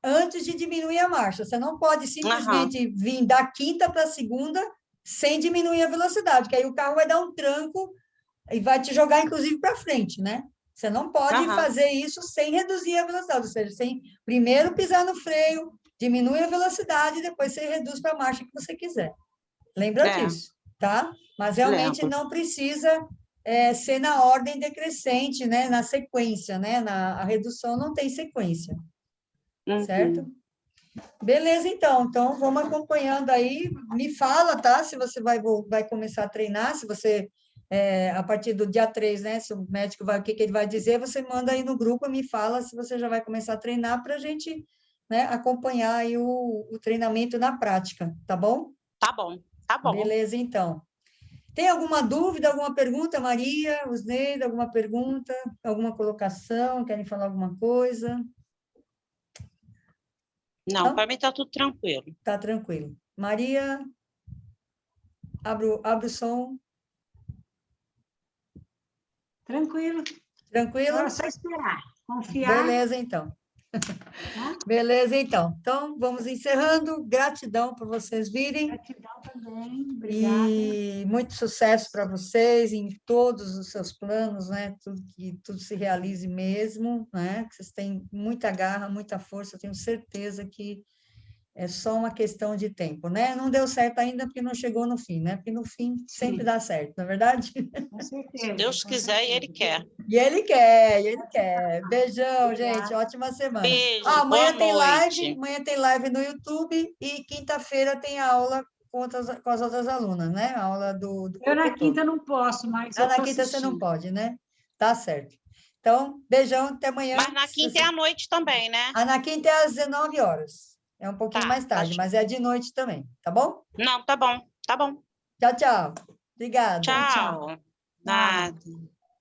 antes de diminuir a marcha. Você não pode simplesmente vir da quinta para a segunda sem diminuir a velocidade, que aí o carro vai dar um tranco e vai te jogar, inclusive, para frente, né? Você não pode fazer isso sem reduzir a velocidade, ou seja, sem primeiro pisar no freio, diminui a velocidade e depois você reduz para a marcha que você quiser. Lembra disso, tá? Mas realmente não precisa ser na ordem decrescente, né? Na sequência, né? A redução não tem sequência, certo? Beleza, então. Então, vamos acompanhando aí. Me fala, tá? Se você vai começar a treinar, se você, a partir do dia 3, né? Se o médico vai, o que ele vai dizer, você manda aí no grupo e me fala se você já vai começar a treinar para a gente, né, acompanhar aí o treinamento na prática, tá bom? Tá bom, tá bom. Beleza, então. Tem alguma dúvida, alguma pergunta, Maria, Osneida, alguma pergunta, alguma colocação, querem falar alguma coisa? Não, para mim está tudo tranquilo. Está tranquilo. Maria, abre o som. Tranquilo. Tranquilo? Agora é só esperar, confiar. Beleza, então. Beleza, então. Então, vamos encerrando. Gratidão por vocês virem. Gratidão também. Obrigada. E muito sucesso para vocês em todos os seus planos, né? Que tudo se realize mesmo, né? Que vocês têm muita garra, muita força. Eu tenho certeza que é só uma questão de tempo, né? Não deu certo ainda porque não chegou no fim, né? Porque no fim sempre dá certo, não é verdade? Com certeza. Se Deus quiser e Ele quer. E Ele quer, e Ele quer. Beijão, gente. Ótima semana. Beijo, amanhã tem noite. live, amanhã tem live no YouTube e quinta-feira tem aula com as outras alunas, né? A aula do Eu na corpo todo. quinta não posso, mas eu Na tô quinta você não assistindo. pode, né? Tá certo. Então, beijão, até amanhã. Mas na quinta é à noite também, né? Na quinta é às 19 horas. É um pouquinho mais tarde, mas é de noite também, tá bom? Não, tá bom, tá bom. Tchau, tchau. Obrigada. Tchau. Nada.